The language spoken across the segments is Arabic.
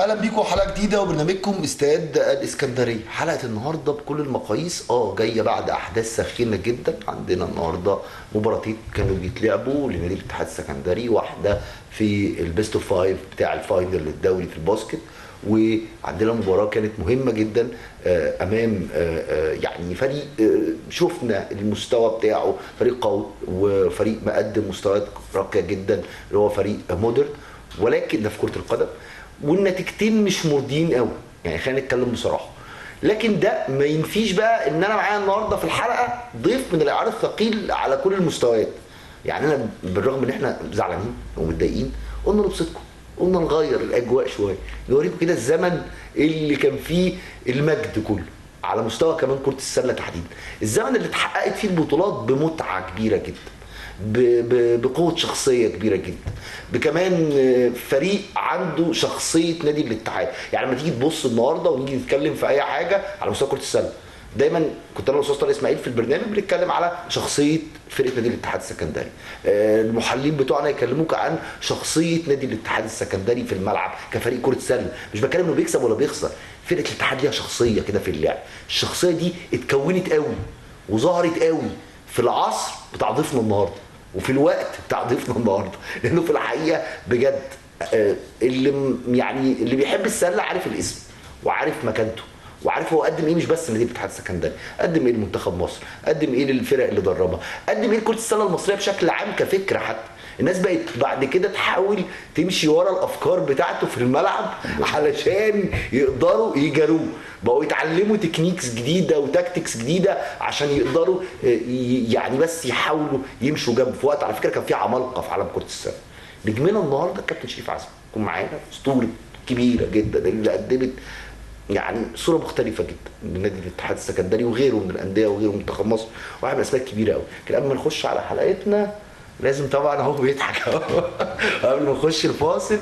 اهلا بيكم حلقه جديده وبرنامجكم استاد الاسكندريه. حلقه النهارده بكل المقاييس جايه بعد احداث ساخنه جدا. عندنا النهارده مباراتين كانوا بيتلعبوا لنادي الاتحاد السكندري، واحده في البيست اوف فايف بتاع الفاينل للدوري في الباسكت، وعندنا مباراه كانت مهمه جدا امام يعني فريق شفنا المستوى بتاعه فريق قوي وفريق مقدم مستويات راقيه جدا اللي هو فريق مودرن، ولكن ده في كره القدم والنتيجتين مش مرضيين قوي، يعني خلينا نتكلم بصراحه. لكن ده ما ينفيش بقى ان انا معايا النهارده في الحلقه ضيف من الاعار الثقيل على كل المستويات. يعني انا بالرغم ان احنا زعلانين ومتضايقين قلنا نبسطكم، قلنا نغير الاجواء شويه، نوريكم كده الزمن اللي كان فيه المجد كله على مستوى كمان كره السله تحديدا، الزمن اللي اتحققت فيه البطولات بمتعه كبيره جدا، بقوه شخصيه كبيره جدا، بكمان فريق عنده شخصيه نادي الاتحاد. يعني لما تيجي تبص النهارده ونيجي نتكلم في اي حاجه على مستوى كره السله، دايما كنت انا والاستاذ طارق اسماعيل في البرنامج بنتكلم على شخصيه فرقه نادي الاتحاد السكندري، المحللين بتوعنا يكلموك عن شخصيه نادي الاتحاد السكندري في الملعب كفريق كره سله. مش بتكلم انه بيكسب ولا بيخسر، فرقه الاتحاد ليها شخصيه كده في اللعب، الشخصيه دي اتكونت قوي وظهرت قوي في العصر بتاع ضيفنا النهارده وفي الوقت بتاع ضيفنا النهارده، لانه في الحقيقه بجد اللي بيحب السله عارف الاسم وعارف مكانته وعارف هو قدم ايه، مش بس نادي الاتحاد السكندري، قدم ايه لمنتخب مصر، قدم ايه للفرق اللي دربها، قدم ايه لكره السله المصريه بشكل عام كفكره. حتى الناس بقت بعد كده تحاول تمشي ورا الافكار بتاعته في الملعب علشان يقدروا يجاروه، بقوا يتعلموا تكنيكس جديده وتاكتكس جديده عشان يقدروا يعني بس يحاولوا يمشوا جنب. في وقت على فكره كان في عمالقه في عالم كره السله. نجمنا النهارده الكابتن شريف عزمي يكون معانا، اسطوره كبيره جدا اللي قدمت يعني صوره مختلفه جدا من نادي الاتحاد السكندري وغيره من الانديه وغيره منتخب مصر، واحد من الاسماء كبيره قوي. لكن قبل ما نخش على حلقتنا لازم طبعا اهو بيضحك اهو قبل ما نخش الفاصل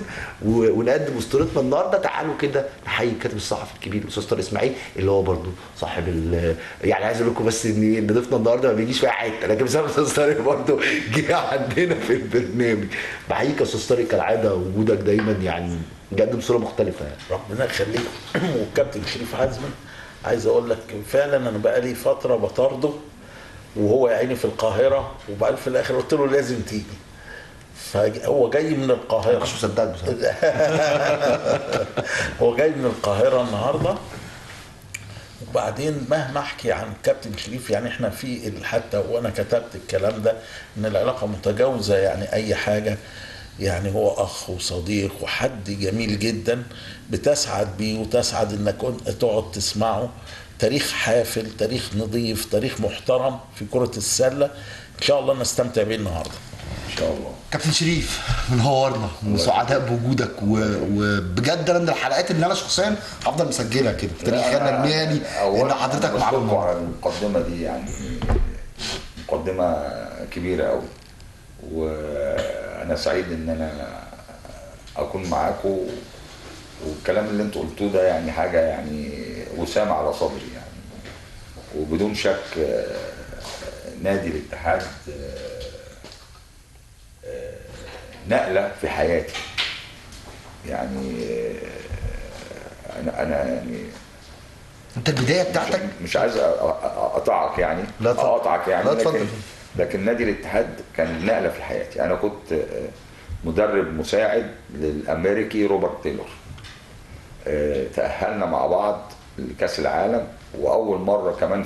ونقدم اسطورتنا النهارده، تعالوا كده نحيي الكاتب الصحفي الكبير الاستاذ طارق اسماعيل اللي هو برضو صاحب يعني عايز اقول لكم بس ان ضيفنا النهارده ما بيجيش في اي حته، لكن بسبب الاستاذ طارق برضو جه عندنا في البرنامج. بحييك يا استاذ طارق كالعاده، وجودك دايما يعني بيقدم صوره مختلفه يعني. ربنا يخليك. والكابتن شريف عزمي عايز اقول لك فعلا انا بقالي فتره بطارده وهو يا عيني في القاهره، وبقى في الاخر قلت له لازم تيجي، فهو جاي من القاهره. مش مصدقك بصراحه هو جاي من القاهره النهارده. وبعدين مهما احكي عن كابتن شريف، يعني احنا في حتى وانا كتبت الكلام ده ان العلاقه متجاوزه يعني اي حاجه، يعني هو اخ وصديق وحد جميل جدا بتسعد بيه وتسعد انك تقعد تسمعه. تاريخ حافل، تاريخ نظيف، تاريخ محترم في كرة السلة، ان شاء الله نستمتع بيه النهارده ان شاء الله. كابتن شريف منورنا وسعداء بوجودك، وبجد انا من الحلقات اللي انا شخصيا هفضل مسجلها كده في تاريخنا المهني ان حضرتك معانا النهارده. المقدمه دي يعني مقدمه كبيره قوي، وانا سعيد ان انا اكون معاكم، والكلام اللي انتوا قلتوه ده يعني حاجه يعني وسام على صدري يعني. وبدون شك نادي الاتحاد نقله في حياتي يعني. انا يعني انت البدايه بتاعتك مش عايز اقطعك يعني، لا اقطعك يعني، لا لكن نادي الاتحاد كان نقله في حياتي. انا كنت مدرب مساعد للامريكي روبرت تايلور، تأهلنا مع بعض لكأس العالم، وأول مرة كمان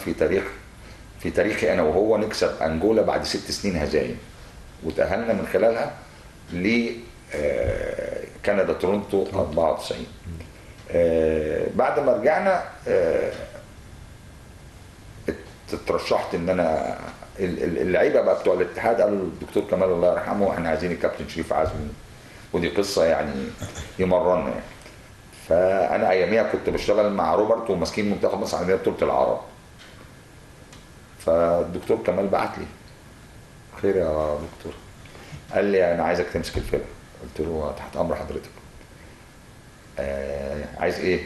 في تاريخي أنا وهو نكسب أنجولا بعد 6 سنين هزايم، وتأهلنا من خلالها لكندا تورونتو 94. بعد ما رجعنا اترشحت ان انا اللعيبه بقى بتوع الاتحاد قالوا للدكتور كمال الله يرحمه احنا عايزين الكابتن شريف عزمي، ودي قصه يعني يمرنا يعني. فانا اياميها كنت بشتغل مع روبرت وماسكين منتخب مصر عندنا بطوله العرب، فالدكتور كمال بعت لي خير يا دكتور، قال لي انا عايزك تمسك الفرقه. قلت له تحت امر حضرتك. عايز ايه؟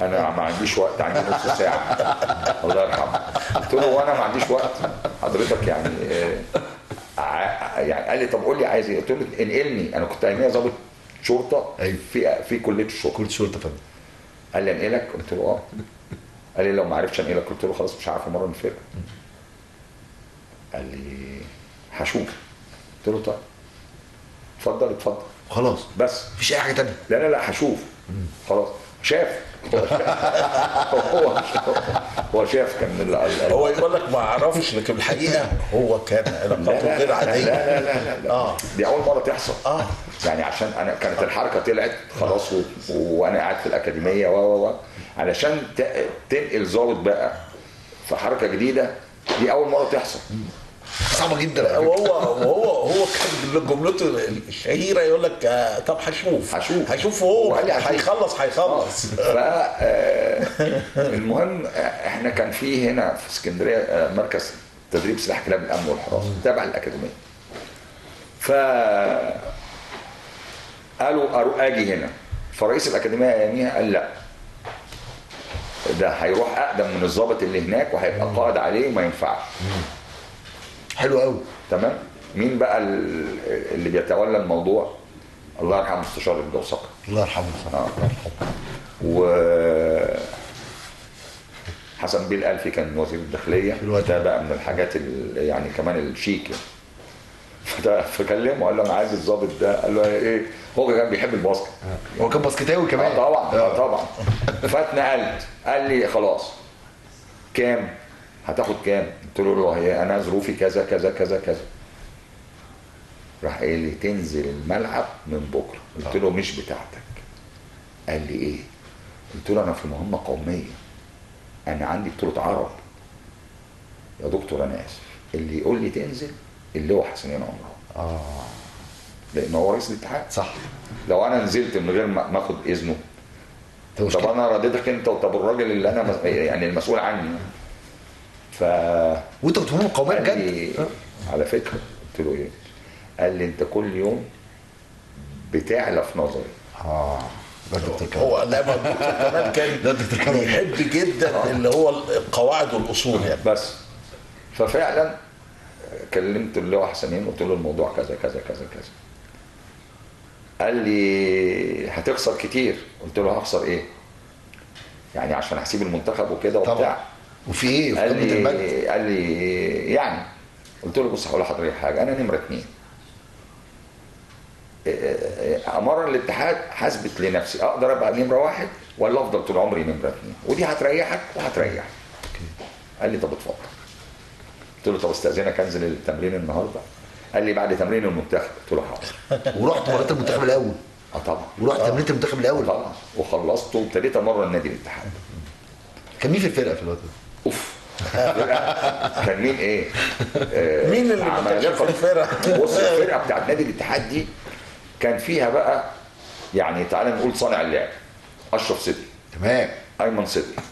انا ما عنديش وقت، عندي نص ساعه. الله يرحمه. قلت له وانا ما عنديش وقت حضرتك يعني. يعني قال لي طب قول لي عايز ايه؟ قلت له انقلني، انا كنت اياميها ظابط شرطه أيوة. في كليه الشرطه. كل شرطه فندم. قال لي انقلك؟ قلت له اه. قال لي لو ما عرفتش انقلك؟ قلت له خلاص مش عارف امرن الفرقه. قال لي هشوف. قلت له طيب اتفضل اتفضل خلاص بس مفيش اي حاجه تانية. لا لا لا هشوف. خلاص شاف. هو هو شاف كان هو يقول لك ما اعرفش، لكن الحقيقه هو كان علاقاته غير عاديه. لا لا لا لا دي اول مره تحصل. يعني عشان انا كانت الحركه طلعت خلاص وانا قاعد في الاكاديميه علشان تنقل ظابط بقى في حركه جديده، دي اول مره تحصل. صعبه جدا. وهو كان جملته الشهيره يقول لك طب هشوف وهو هيخلص. المهم احنا كان في هنا في اسكندريه مركز تدريب سلاح كلاب الامن والحراسه تابع الاكاديميه. قالوا اجي هنا، فرئيس الاكاديميه اياميها قال لا، ده هيروح اقدم من الضابط اللي هناك وهيبقى قائد عليه وما ينفعش. حلو قوي. تمام. مين بقى اللي بيتولى الموضوع؟ الله يرحمه مستشار الدوسقي. الله يرحمه. و حسن بيه الألفي كان وزير الداخليه. ده بقى من الحاجات يعني كمان الشيك يعني. فكلمه قال له انا عايز الضابط ده. قال له ايه؟ هو كان بيحب الباسكت. هو كان باسكتاوي كمان. طبعا طبعا. فاتنقلت. قال لي خلاص كام هتاخد كام؟ قلت له والله انا ظروفي كذا كذا كذا كذا. راح قال لي تنزل الملعب من بكره. قلت له مش بتاعتك. قال لي ايه؟ قلت له انا في مهمه قوميه، انا عندي بطوله عرب يا دكتور، انا اسف. اللي يقول لي تنزل اللي هو حسنين عمره. لان هو رئيس الاتحاد. صح. لو انا نزلت من غير ما اخد اذنه، طب انا رديتك انت وطب الراجل اللي انا يعني المسؤول عني. وانت كنت مهمه قوميه بجد؟ على فكره. قلت له ايه؟ قال لي انت كل يوم بتعلى في نظري. هو لا كمان كان بيحب جدا اللي هو القواعد والاصول يعني. بس ففعلا كلمت اللي هو حسنين قلت له الموضوع كذا كذا كذا كذا. قال لي هتخسر كتير. قلت له هخسر ايه؟ يعني عشان هسيب المنتخب وكده وبتاع. وفي ايه؟ قال لي يعني. قلت له بص هقول لحضرتك حاجه، انا نمره 2 امر الاتحاد حسبت لنفسي اقدر ابقى نمره 1 ولا افضل طول عمري نمره 2، ودي هتريحك وهتريحك. قال لي طب اتفضل. قلت له طب استاذنك انزل التمرين النهارده؟ قال لي بعد تمرين المنتخب. قلت له حاضر. ورحت مرات المنتخب الاول؟ طبعا. ورحت تمرين المنتخب الاول؟ طبعا. وخلصت وابتديت امرن نادي الاتحاد. كان مين في الفرقه في الوقت ده؟ اوف. كان مين ايه؟ مين اللي ما كانش في الفرقه؟ بص الفرقه بتاعت نادي الاتحاد دي كان فيها بقى يعني تعالى نقول صانع اللعب اشرف صدقي. تمام. ايمن صدقي.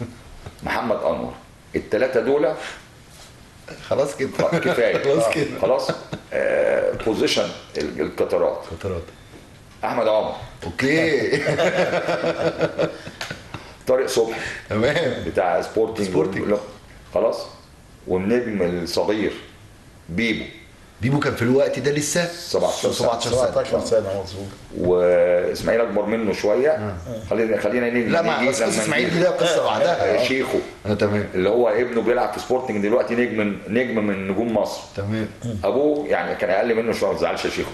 محمد انور. الثلاثه دول خلاص كده كفايه. خلاص كده. خلاص. بوزيشن القطارات. احمد عمر. اوكي. طارق صبحي. تمام. بتاع سبورتنج. خلاص. والنجم الصغير بيبو كان في الوقت ده لسه 17 سنه مظبوط. واسماعيل اكبر منه شويه. خلينا نيجي. لا ما اسماعيل دي لها قصه بعدها. شيخو. تمام. اللي هو ابنه بيلعب في سبورتنج دلوقتي، نجم من نجوم مصر. تمام. ابوه يعني كان اقل منه شويه، ما تزعلش يا شيخو.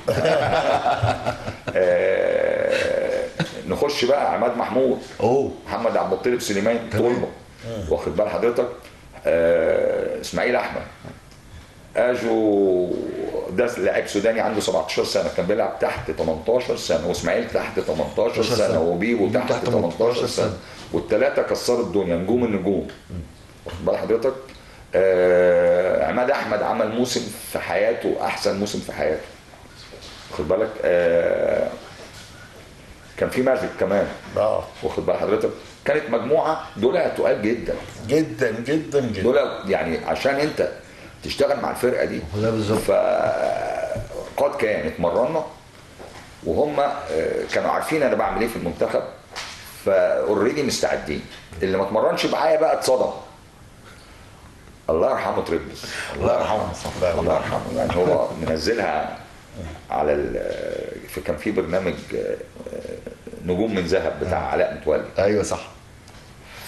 نخش بقى عماد محمود. محمد عبد الطيب سليمان طلبه. واخد بال حضرتك؟ اسماعيل احمد. اجو ده لاعب سوداني عنده 17 سنه، كان بيلعب تحت 18 سنه، واسماعيل تحت 18 سنه، وبيبو تحت 18 سنه، والثلاثه كسروا الدنيا، نجوم النجوم. واخد بال حضرتك؟ عماد احمد عمل موسم في حياته، احسن موسم في حياته. واخد بالك؟ كان في ماجد كمان. واخد بال حضرتك؟ كانت مجموعه دول تقال جدا جدا جدا جدا. دول يعني عشان انت تشتغل مع الفرقه دي. ده بالظبط. فقد كان اتمرنا وهم كانوا عارفين انا بعمل ايه في المنتخب، فاوريدي مستعدين. اللي ما اتمرنش معايا بقى اتصدم. الله يرحمه تريبلس. الله يرحمه. الله يرحمه. يعني هو منزلها على كان في برنامج نجوم من ذهب بتاع علاء متولي. ايوه صح.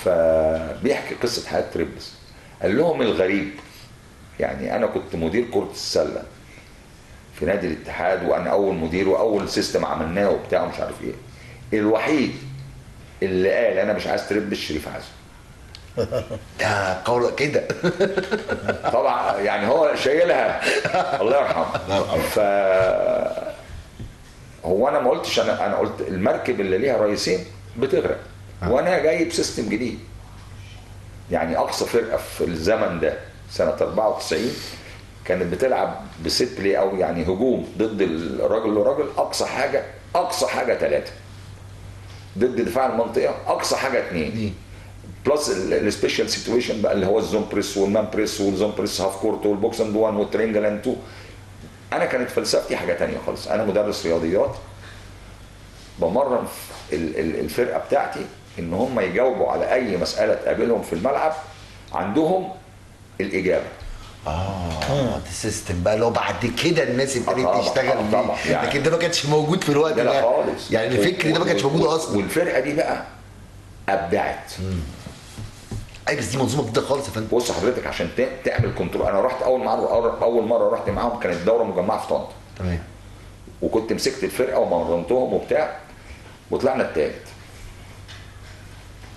فبيحكي قصه حياه تريبس. قال لهم الغريب، يعني انا كنت مدير كره السله في نادي الاتحاد، وانا اول مدير واول سيستم عملناه وبتاع مش عارف ايه، الوحيد اللي قال انا مش عايز تريبس شريف عزمي. ده قول كده. طبعا يعني هو شايلها الله يرحمه. ف هو انا ما قلتش، انا قلت المركب اللي ليها رئيسين بتغرق، وانا جايب سيستم جديد. يعني اقصى فرقه في الزمن ده سنه 94 كانت بتلعب بست بلاي، او يعني هجوم ضد الراجل وراجل، اقصى حاجه 3 ضد دفاع المنطقه، اقصى حاجه 2 بلس السبيشال سيتويشن بقى اللي هو الزون بريس والمان بريس والزون بريس هاف كورت والبوكس اند 1 والترينجل اند 2. انا كانت فلسفتي حاجه تانية خالص. انا مدرس رياضيات بمرن الفرقه بتاعتي ان هم يجاوبوا على اي مساله تقابلهم في الملعب عندهم الاجابه. ده سيستم بقى اللي هو بعد كده الناس ابتدت تشتغل بيه. طبعا يعني لكن ده ما كانش موجود في الوقت لا ده خالص. يعني الفكر ده ما كانش موجود اصلا. والفرقه دي بقى ابدعت. اي بس دي منظومه جديده خالص يا فندم. بص حضرتك عشان تعمل كنترول، انا رحت اول مره رحت معاهم كانت دوره مجمعه في طنطا. تمام. وكنت مسكت الفرقه ومرنتهم وبتاع، وطلعنا الثالث.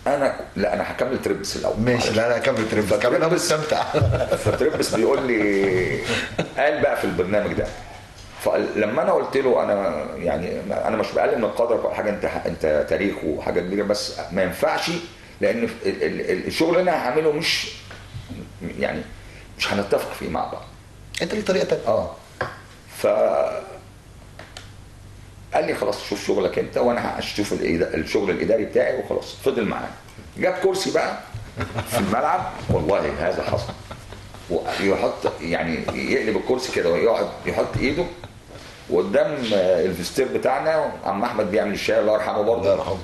انا هكمل تريبس الاول. ماشي. لا كمل تريبس، كمل انا مستمتع. فتريبس بيقول لي، قال بقى في البرنامج ده، فلما انا قلت له انا يعني انا مش بقلل من قدرك ولا حاجه، انت تاريخ وحاجه كبيره، بس ما ينفعش لان الشغل اللي انا هعمله مش يعني مش هنتفق فيه مع بعض. انت ليك طريقه تانيه. ف قال لي خلاص شوف شغلك انت وانا هشوف الشغل الاداري بتاعي وخلاص. فضل معايا، جاب كرسي بقى في الملعب، والله هذا حصل. ويحط يعني يقلب الكرسي كده ويقعد يحط ايده وقدام الفستير بتاعنا، عم احمد بيعمل الشاي الله يرحمه برضه. الله يرحمه.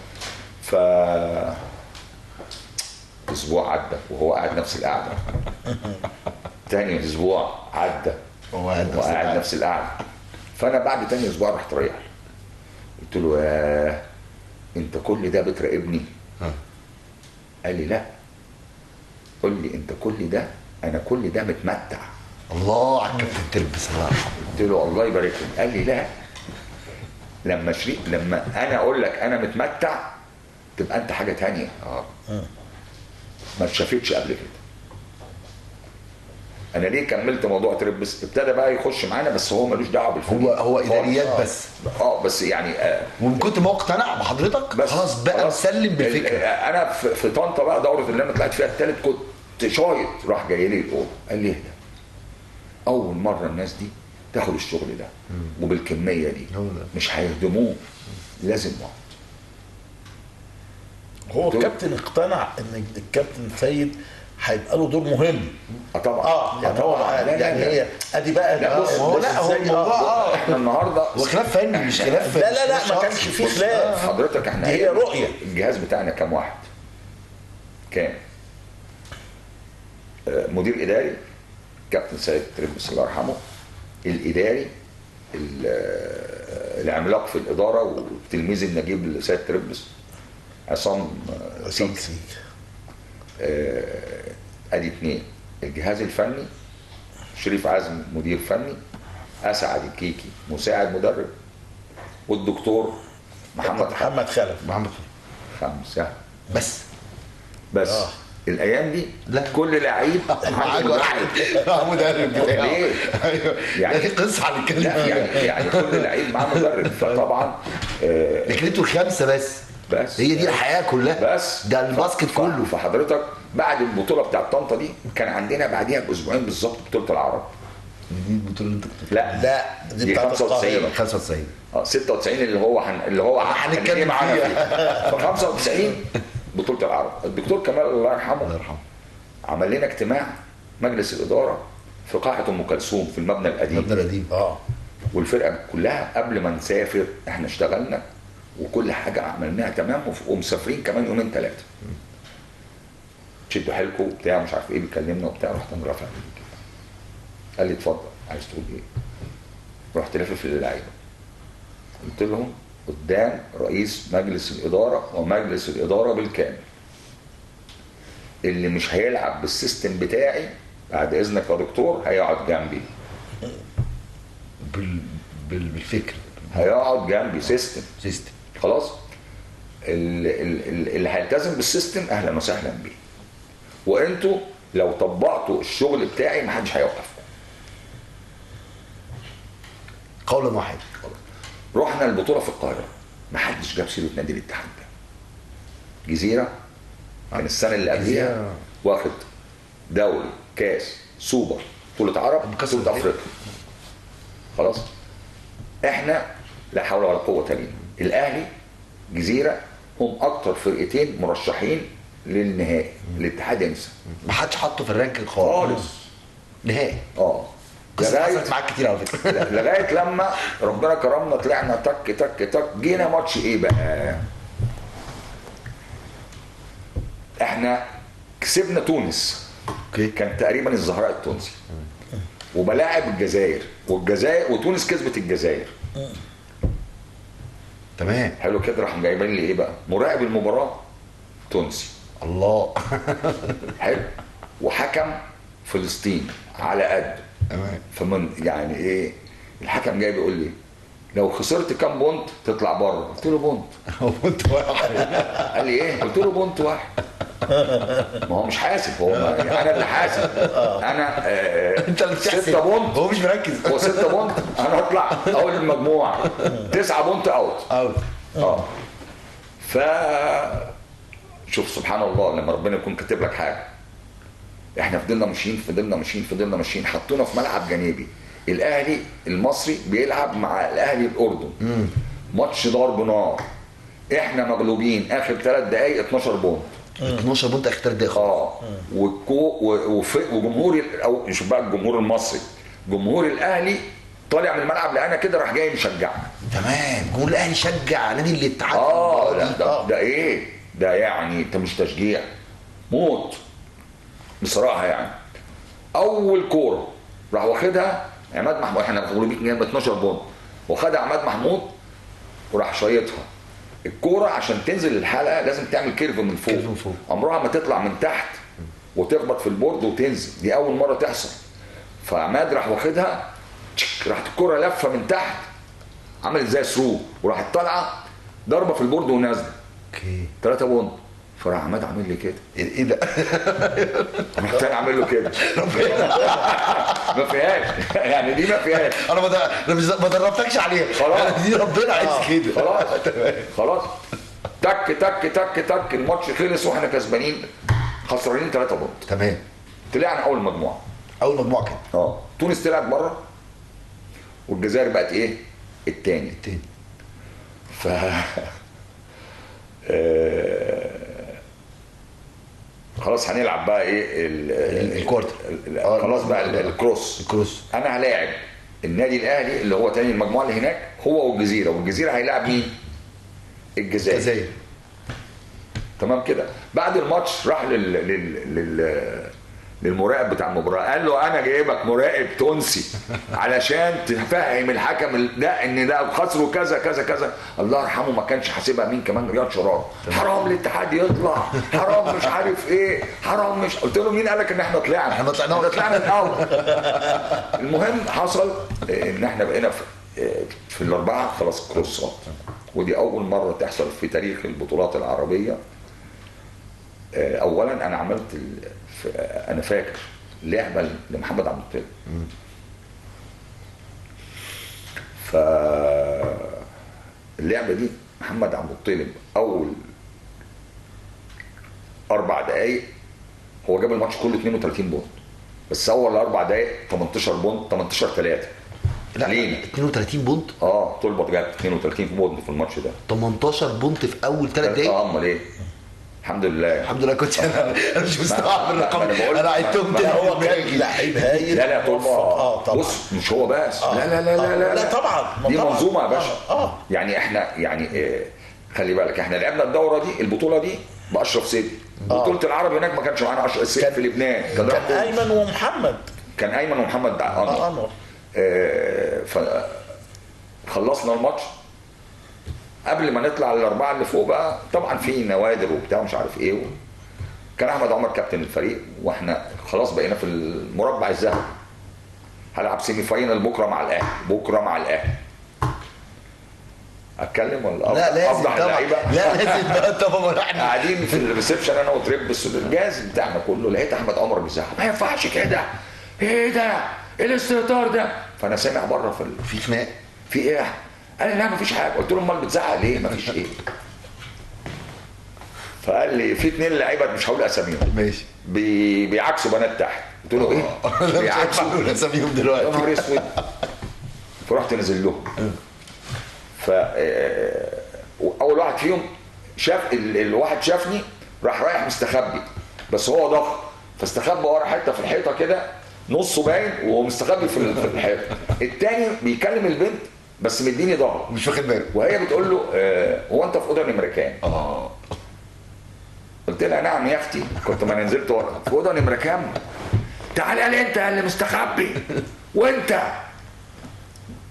ف اسبوع عدى وهو قاعد نفس القعده. تاني اسبوع عدى وهو قاعد نفس القعده. فانا بعد تاني اسبوع رحت رايح قلت له انت كل ده بتراقبني؟ قال لي لا. قول لي انت كل ده، انا كل ده متمتع. الله على الكابتن تربس الله يرحمه. قلت له الله يبارك لك. قال لي لا، لما انا اقول لك انا متمتع تبقى انت حاجه تانية ما اتشافتش قبل كده. انا ليه كملت موضوع تربس؟ ابتدى بقى يخش معانا، بس هو ملوش دعوه بالفريق، هو اداريات بس. بس يعني ومن كنت ما اقتنع بحضرتك خلاص بقى مسلم بالفكره. انا في طنطا بقى دوره اللي انا طلعت فيها الثالث كنت شايط. راح جاي لي الاوضه قال لي اهدى، اول مره الناس دي تاخد الشغل ده وبالكميه دي، مش هيهدموه، لازم وقت. هو الكابتن اقتنع ان الكابتن سيد هيبقى له دور مهم. طبعا يعني هو يعني هي ادي بقى. لا بص هو الموضوع احنا النهارده هو خلاف فني مش خلاف. لا ما كانش فيه خلاف. حضرتك احنا هي رؤيه. الجهاز بتاعنا كام واحد؟ كام؟ مدير اداري كابتن سيد تربس الله يرحمه، الاداري العملاق في الاداره والتلميذ النجيب لسيد تربس عصام سيك. ادي 2. الجهاز الفني شريف عزمي مدير فني، اسعد الكيكي مساعد مدرب، والدكتور محمد خلف. 5 بس. الايام دي لا كل لعيب معاك واحد مدرب بتاعه. ليه؟ يعني قصه هنتكلم فيها. يعني كل لعيب معاه مدرب. فطبعا لكن انتوا ال5 بس هي دي الحياه كلها. بس ده الباسكت كله. فحضرتك بعد البطوله بتاعت طنطا دي كان عندنا بعديها باسبوعين بالظبط بطوله العرب. دي البطوله اللي انت كنت لا دي بتاعت 95 96 اللي هو هنتكلم فيها. ف 95 بطوله العرب. الدكتور كمال الله يرحمه عمل لنا اجتماع مجلس الاداره في قاعه ام كلثوم في المبنى القديم. والفرقه كلها قبل ما نسافر احنا اشتغلنا وكل حاجه عملناها تمام، ومسافرين كمان 2 3. شدوا حيلكم وبتاع مش عارف ايه، بيكلمنا وبتاع. رحت انا رافع ايدي كده، قال لي اتفضل عايز تقول ايه؟ رحت لافف للعيبه قلت قلت لهم قدام رئيس مجلس الاداره ومجلس الاداره بالكامل، اللي مش هيلعب بالسيستم بتاعي بعد اذنك يا دكتور هيقعد جنبي. بالفكر هيقعد جنبي سيستم خلاص. اللي هيلتزم بالسيستم اهلا وسهلا بيه، وانتوا لو طبقتوا الشغل بتاعي محدش هيوقفكم. قولا واحد. رحنا البطوله في القاهره، محدش جاب سيره نادي الاتحاد ده. جزيره كان السنه اللي قبلها واخد دوري كاس سوبر بطوله عرب بطوله افريقيا خلاص. احنا لا حول ولا قوه الا بالله. الاهلي جزيره هم اكتر فرقتين مرشحين للنهائي. الاتحاد ينسى، ما حدش حطه في الرانكينج خالص نهائي. قصة حصلت معاك كتير على فكره. لغايه لما ربنا كرمنا طلعنا تك تك تك. جينا ماتش ايه بقى؟ احنا كسبنا تونس. اوكي. كان تقريبا الزهراء التونسي وبلاعب الجزائر، وتونس كسبت الجزائر. تمام. حلو كده. راح جايبين لي ايه بقى؟ مراقب المباراه تونسي. الله. حلو. وحكم فلسطين على قد. تمام. فمن يعني ايه؟ الحكم جاي بيقول لي لو خسرت كام بونت تطلع بره؟ قلت له بونت. بونت واحد. قال لي ايه؟ قلت له بونت واحد. ما هو مش حاسب، هو انا اللي حاسب. انا انت اللي بتحسب. 6 بونت هو مش مركز. هو 6 بونت انا هطلع اول المجموعه. 9 بونت اوت. ف شوف سبحان الله لما ربنا يكون كاتب لك حاجه. احنا فضلنا ماشيين حطونا في ملعب جانبي. الاهلي المصري بيلعب مع الاهلي الاردن. ماتش ضرب نار. احنا مغلوبين اخر 3 دقائق 12 بونت. 12 بونت اخر 3 دقائق. وجمهور او شوف بقى الجمهور المصري، جمهور الاهلي طالع من الملعب لقانا كده راح جاي مشجعنا. تمام. جمهور الاهلي شجع نادي الاتحاد. ده ايه ده؟ يعني انت مش تشجيع موت بصراحه. يعني اول كوره راح واخدها عماد محمود. احنا مغلوبين جنب 12 بونت، واخدها عماد محمود وراح شايطها. الكوره عشان تنزل الحلقه لازم تعمل كيرف من فوق. عمرها ما تطلع من تحت وتخبط في البورد وتنزل. دي اول مره تحصل. فعماد راح واخدها، راحت الكوره لفه من تحت عملت زي ثرو، وراحت طالعه ضربه في البورد ونازله. اوكي. 3 بونت. فراح عماد عامل لي كده. ايه ده؟ رحت انا عامل له كده. ما فيهاش يعني، دي ما فيهاش. انا ما دربتكش عليها. خلاص. دي ربنا عايز كده. خلاص. تك تك تك تك. الماتش خلص واحنا كسبانين، خسرانين 3 بونت. تمام. طلعنا اول مجموعه. اول مجموعه كده. تونس طلعت بره والجزائر بقت ايه؟ الثاني. ف خلاص هنلعب بقى ايه الكوارتر. خلاص بقى الكروس. انا هلاعب النادي الاهلي اللي هو تاني المجموعه اللي هناك، هو والجزيره هيلاعب مين؟ الجزائر. تمام كده. بعد الماتش راح للمراقب بتاع المباراه، قال له انا جايبك مراقب تونسي علشان تفهم الحكم ده ان ده خسروا كذا كذا كذا. الله يرحمه ما كانش حاسبها مين كمان؟ رياض شرار. حرام الاتحاد يطلع، حرام مش عارف ايه، حرام مش. قلت له مين قالك ان احنا طلعنا؟ احنا طلعنا الاول. المهم حصل ان احنا بقينا في الاربعه خلاص كروسات، ودي اول مره تحصل في تاريخ البطولات العربيه. اولا انا عملت انا فاكر لعبه لمحمد عبد الطيب. فاللعبه دي محمد عبد الطيب اول 4 دقائق هو جاب الماتش كله 32 بونت، بس اول 4 دقائق 18 بونت، 18-3. لا ليه 32 بونت؟ طلبت جاب 32 بونت في الماتش ده. 18 بونت في اول 3 دقائق. امال ايه؟ الحمد لله كنت انا مش مستوعب الرقم. انا عدتهم تاني. هو كان لعيب هايل. لا طبعا. بص مش هو بس. لا طبعا. دي منظومه يا باشا. يعني احنا يعني خلي بالك احنا لعبنا الدوره دي، البطوله دي باشرف سيدي. بطوله العرب هناك ما كانش معانا اشرف سيدي في لبنان. كان ايمن ومحمد. انور. فخلصنا الماتش قبل ما نطلع الاربعه اللي فوق بقى طبعا في نوادر وبتاع مش عارف ايه كان احمد عمر كابتن الفريق، واحنا خلاص بقينا في المربع الذهبي. هلعب سيمي فاينل بكره مع الاهلي، بكره مع الاهلي. اتكلم ولا لا لازم افضح اللعيبه؟ لا لازم بقى طبعا. احنا قاعدين في الريسبشن انا وتريبس الجهاز بتاعنا كله، لقيت احمد عمر بيزعق ما ينفعش كده، ايه ده؟ ايه الاستهتار ده؟ فانا سامع بره في خناق، في ايه؟ قال لي لا مفيش حاجه. قلت له امال بتزعق ليه؟ مفيش ايه. فقال لي في 2 لعيبه مش هقول اساميهم ماشي بيعكسوا بنات تحت. قلت له ايه؟ بيعكسوا اساميهم دلوقتي. يا نهار اسود. فرحت نازل لهم. ف اول واحد فيهم شاف الواحد شافني راح رايح مستخبي، بس هو ضخم فاستخبى ورا حته في الحيطه كده نصه باين وهو مستخبي في الحيطه. الثاني بيكلم البنت بس مديني ظهره مش واخد باله، وهي بتقول له هو انت في اوضه نمره كام؟ قلت لها نعم يا اختي، كنت ما نزلت ورا. في اوضه نمره كام؟ تعالى لي انت اللي مستخبي، وانت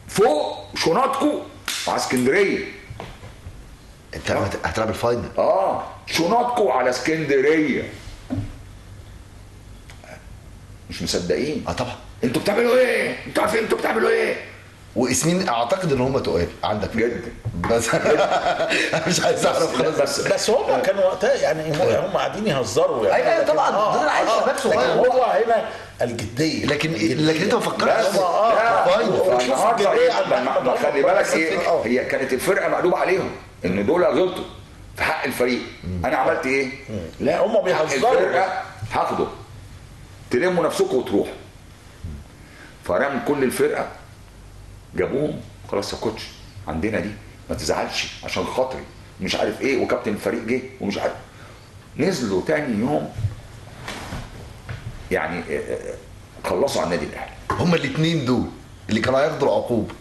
فوق شنطكو على اسكندريه. انت هتلعب الفاينل؟ شنطكو على اسكندريه. مش مصدقين. طبعا. انتوا بتعملوا ايه؟ انتوا عارفين انتوا بتعملوا ايه؟ واسمين اعتقد ان هم تقال عندك جدا بس مش عايز اعرف خلاص. بس هم كانوا وقتها يعني هم قاعدين يهزروا يعني. ايوه طبعا دول عايز شباب صغير. هو هنا الجديه. لكن انت ما فكرتش فالنهارده خلي بالك ايه، هي كانت الفرقه مقلوبه عليهم ان دول غلطوا في حق الفريق. انا عملت ايه؟ لا هم بيهزروا. الفرقه هاخده تلموا نفسكم وتروحوا. فرام كل الفرقه جابوهم خلاص يا كوتش عندنا دي ما تزعلش عشان خاطري مش عارف ايه، وكابتن الفريق جه ومش عارف. نزلوا تاني يوم يعني خلصوا على النادي الاهلي. هما الاثنين دول اللي كانوا هياخدوا العقوبه.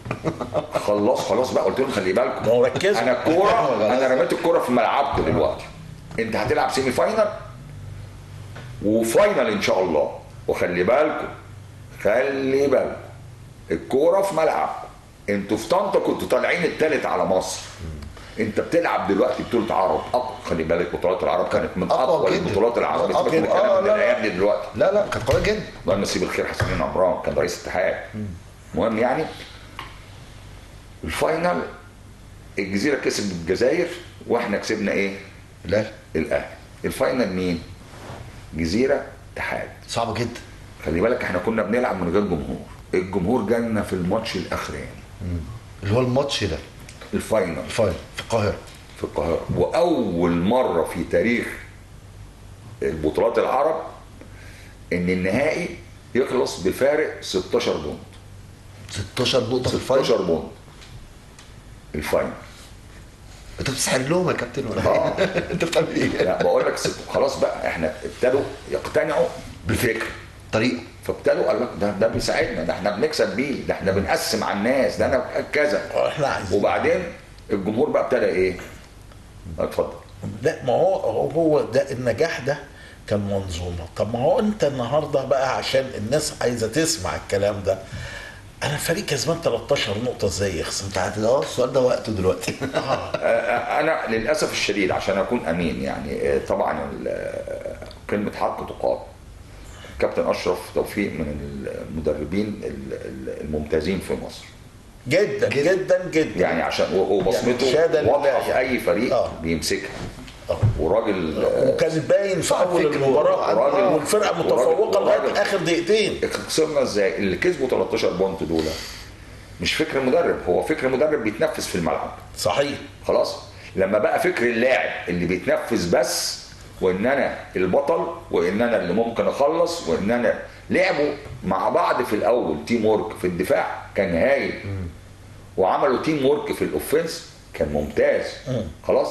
خلاص بقى. قلت لهم خلي بالكم ركزوا. انا الكوره انا رميت الكوره في ملعبكم دلوقتي. انت هتلعب سيمي فاينل وفاينل ان شاء الله، وخلي بالكم الكوره في ملعب. انتوا في طنطا كنتوا طالعين الثالث على مصر. انت بتلعب دلوقتي بطوله عرب خلي بالك بطولات العرب كانت من اقوى البطولات العربيه. سيبك من الكلام من الايام دي دلوقتي. لا كانت قويه جدا. الله يمسيه بالخير حسنين عمران كان رئيس اتحاد. المهم يعني الفاينل الجزيره كسب الجزائر واحنا كسبنا ايه؟ الاهلي. الفاينل مين؟ جزيره اتحاد. صعبه جدا. خلي بالك احنا كنا بنلعب من غير جمهور. الجمهور جالنا في الماتش الاخراني اللي هو الماتش ده الفاينل في القاهره. واول مره في تاريخ البطولات العرب ان النهائي يخلص بفارق 16 بونت. 16 نقطه في الفاينل. 16 بونت الفاينل. انت بتسحر لهم يا كابتن ولا انت بتعمل ايه؟ لا بقول لك خلاص بقى احنا ابتدوا يقتنعوا بالفكر طريقه. فابتدوا قال لك ده بيساعدنا، ده احنا بنكسب بيه، ده احنا بنقسم على الناس، ده انا كذا. احنا عايزين. وبعدين الجمهور بقى ابتدى ايه؟ اتفضل. لا ما هو ده النجاح ده كان منظومه. طب ما هو انت النهارده بقى عشان الناس عايزه تسمع الكلام ده، انا فريق كسبان 13 نقطه ازاي يخسر؟ السؤال ده وقته دلوقتي. انا للاسف الشديد عشان اكون امين يعني طبعا كلمه حق تقال. كابتن اشرف توفيق من المدربين الممتازين في مصر جدا جدا جدا يعني عشان وبصمته يعني واضحه في اي فريق بيمسكها. وراجل وكان باين في اول المباراه والفرقه متفوقه لغايه اخر دقيقتين. خسرنا ازاي؟ اللي كسبوا 13 بونت دول مش فكر المدرب، هو فكر المدرب بيتنفذ في الملعب. صحيح. خلاص لما بقى فكر اللاعب اللي بيتنفذ بس، وان انا البطل وان انا اللي ممكن اخلص وان انا لعبوا مع بعض في الاول تيم وورك في الدفاع كان هايل وعملوا تيم وورك في الاوفنس كان ممتاز. خلاص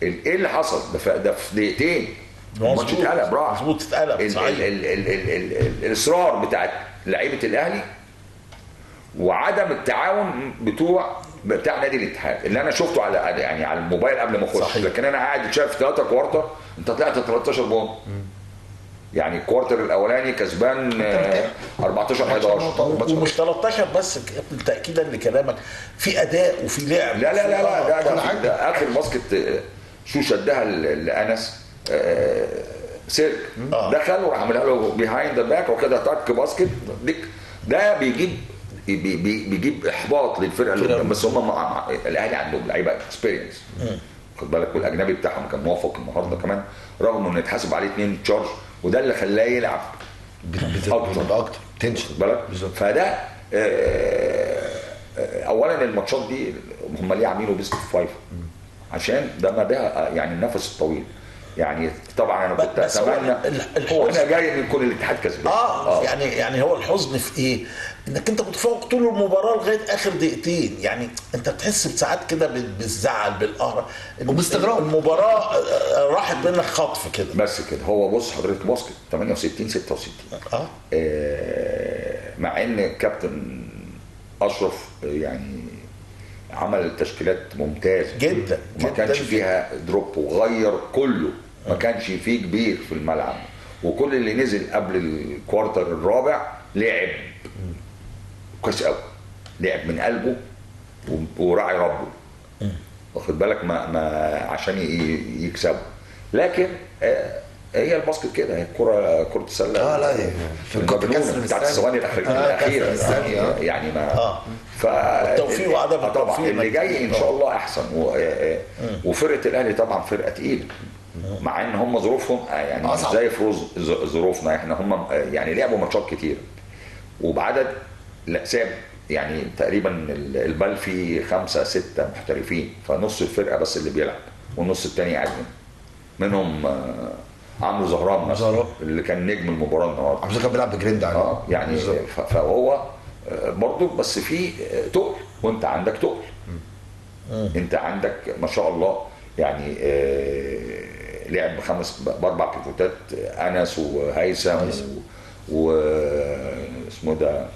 ايه اللي حصل؟ ده في دقيقتين الماتش اتقلب راح. مظبوط اتقلب. صحيح. الاصرار بتاع لعيبه الاهلي وعدم التعاون بتاع نادي الاتحاد اللي انا شفته على الموبايل قبل ما اخش. لكن انا قاعد شايف 3 كوارتر انت طلعت 13 بونت يعني الكوارتر الاولاني كسبان 14 11 ومش 13 بس تاكيدا لكلامك، في اداء وفي لعب. لا لا لا لا كل حاجه. ده اخر باسكت شو شدها لانس سيرك دخل وراح عاملها له بيهايند ذا باك وكده تاك باسكت ده بيجيب احباط للفرقه اللي قدام. بس هم الاهلي عندهم لعيبه اكسبيرينس خد بالك، والاجنبي بتاعهم كان موافق النهارده كمان رغم انه يتحاسب عليه 2 تشارج، وده اللي خلاه يلعب اكتر تنشن بالك. فده اولا الماتشات دي هم ليه عاملينه بيست 5 عشان ده ما ده يعني النفس الطويل. يعني طبعا انا كنت اتمنى هو انا جاي ان يكون الاتحاد كسبان. يعني هو الحزن في ايه؟ انك انت متفوق طول المباراه لغايه اخر دقيقتين، يعني انت بتحس بساعات كده بالزعل بالقهر وباستغراب المباراه راحت منك خطف كده. بس كده هو بص حضرتك باسكت 68 66 مع ان كابتن اشرف يعني عمل تشكيلات ممتازه جدا ما كانش فيها دروب وغير كله، ما كانش فيه كبير في الملعب، وكل اللي نزل قبل الكوارتر الرابع لعب كويس قوي، لعب من قلبه وراعي ربه واخد بالك ما عشان يكسبوا. لكن هي الباسكت كده، هي كرة السلة لا في الكسر بتاعت الثواني الأخيرة يعني ما التوفيق وعدم التوفيق طبعا اللي جاي ان شاء الله احسن وفرقة الاهلي طبعا فرقة تقيلة مع ان هم ظروفهم يعني مش زي ظروفنا احنا، هم يعني لعبوا ماتشات كتير وبعدد لا ساب يعني تقريبا البال فيه 5 6 محترفين، فنص الفرقة بس اللي بيلعب والنص الثاني قاعد منهم عمرو زهران اللي كان نجم المباراه النهارده. عمرو كان بيلعب بجريند يعني فهو برضه بس في تقل وانت عندك تقل. انت عندك ما شاء الله يعني لعب ب4 بيفوتات انس وهيثم واسمه ده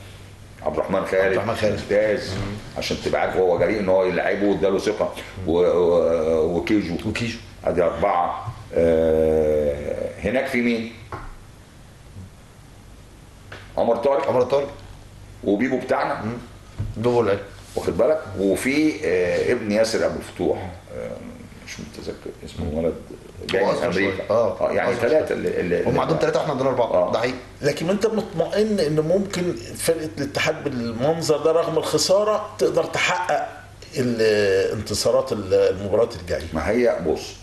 عبد الرحمن خالد ممتاز عشان تبقى عارف هو جريء ان هو يلعبه واداله ثقه وكيجو ادي 4. هناك في مين؟ عمر طارق وبيبو بتاعنا بيبو العلم واخد بالك، وفي ابن ياسر ابو الفتوح مش متذكر اسمه ولد جاي من امريكا يعني 3 اللي هم عندهم 3 واحنا عندنا 4 ده حقيقي. لكن انت مطمئن ان ممكن فرقه الاتحاد بالمنظر ده رغم الخساره تقدر تحقق الانتصارات المباريات الجايه؟ ما هي بص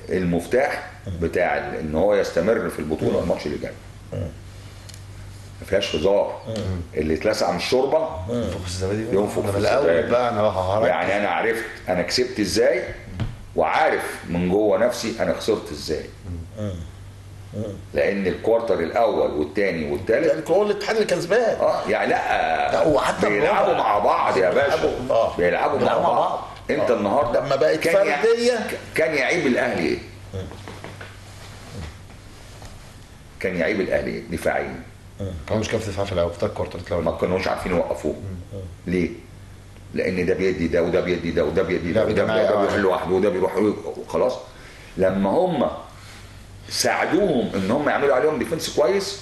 المفتاح بتاع ان هو يستمر في البطوله الماتش اللي جاي ما فيهاش هزار. اللي اتلسع من الشوربه ينفخ في الزبادي بقى. انا يعني انا عرفت انا كسبت ازاي وعارف من جوه نفسي انا خسرت ازاي، لان الكوارتر الاول والثاني والثالث هو الاتحاد اللي كسبان. يعني لا وحتى بيلعبوا مع بعض يا باشا بيلعبوا مع بعض. انت النهارده لما بقت فرديه كان يعيب الاهلي ايه؟ كان يعيب الاهلي ايه؟ دفاعيا هو مش كان في دفاع في الاول في الكوارتر الاول ما كانوش عارفين يوقفوه. ليه؟ لان ده بيدي ده وده بيدي ده وده بيدي ده وده بيروح لوحده وده بيروح وخلاص. لما هم ساعدوهم ان هم يعملوا عليهم ديفنس كويس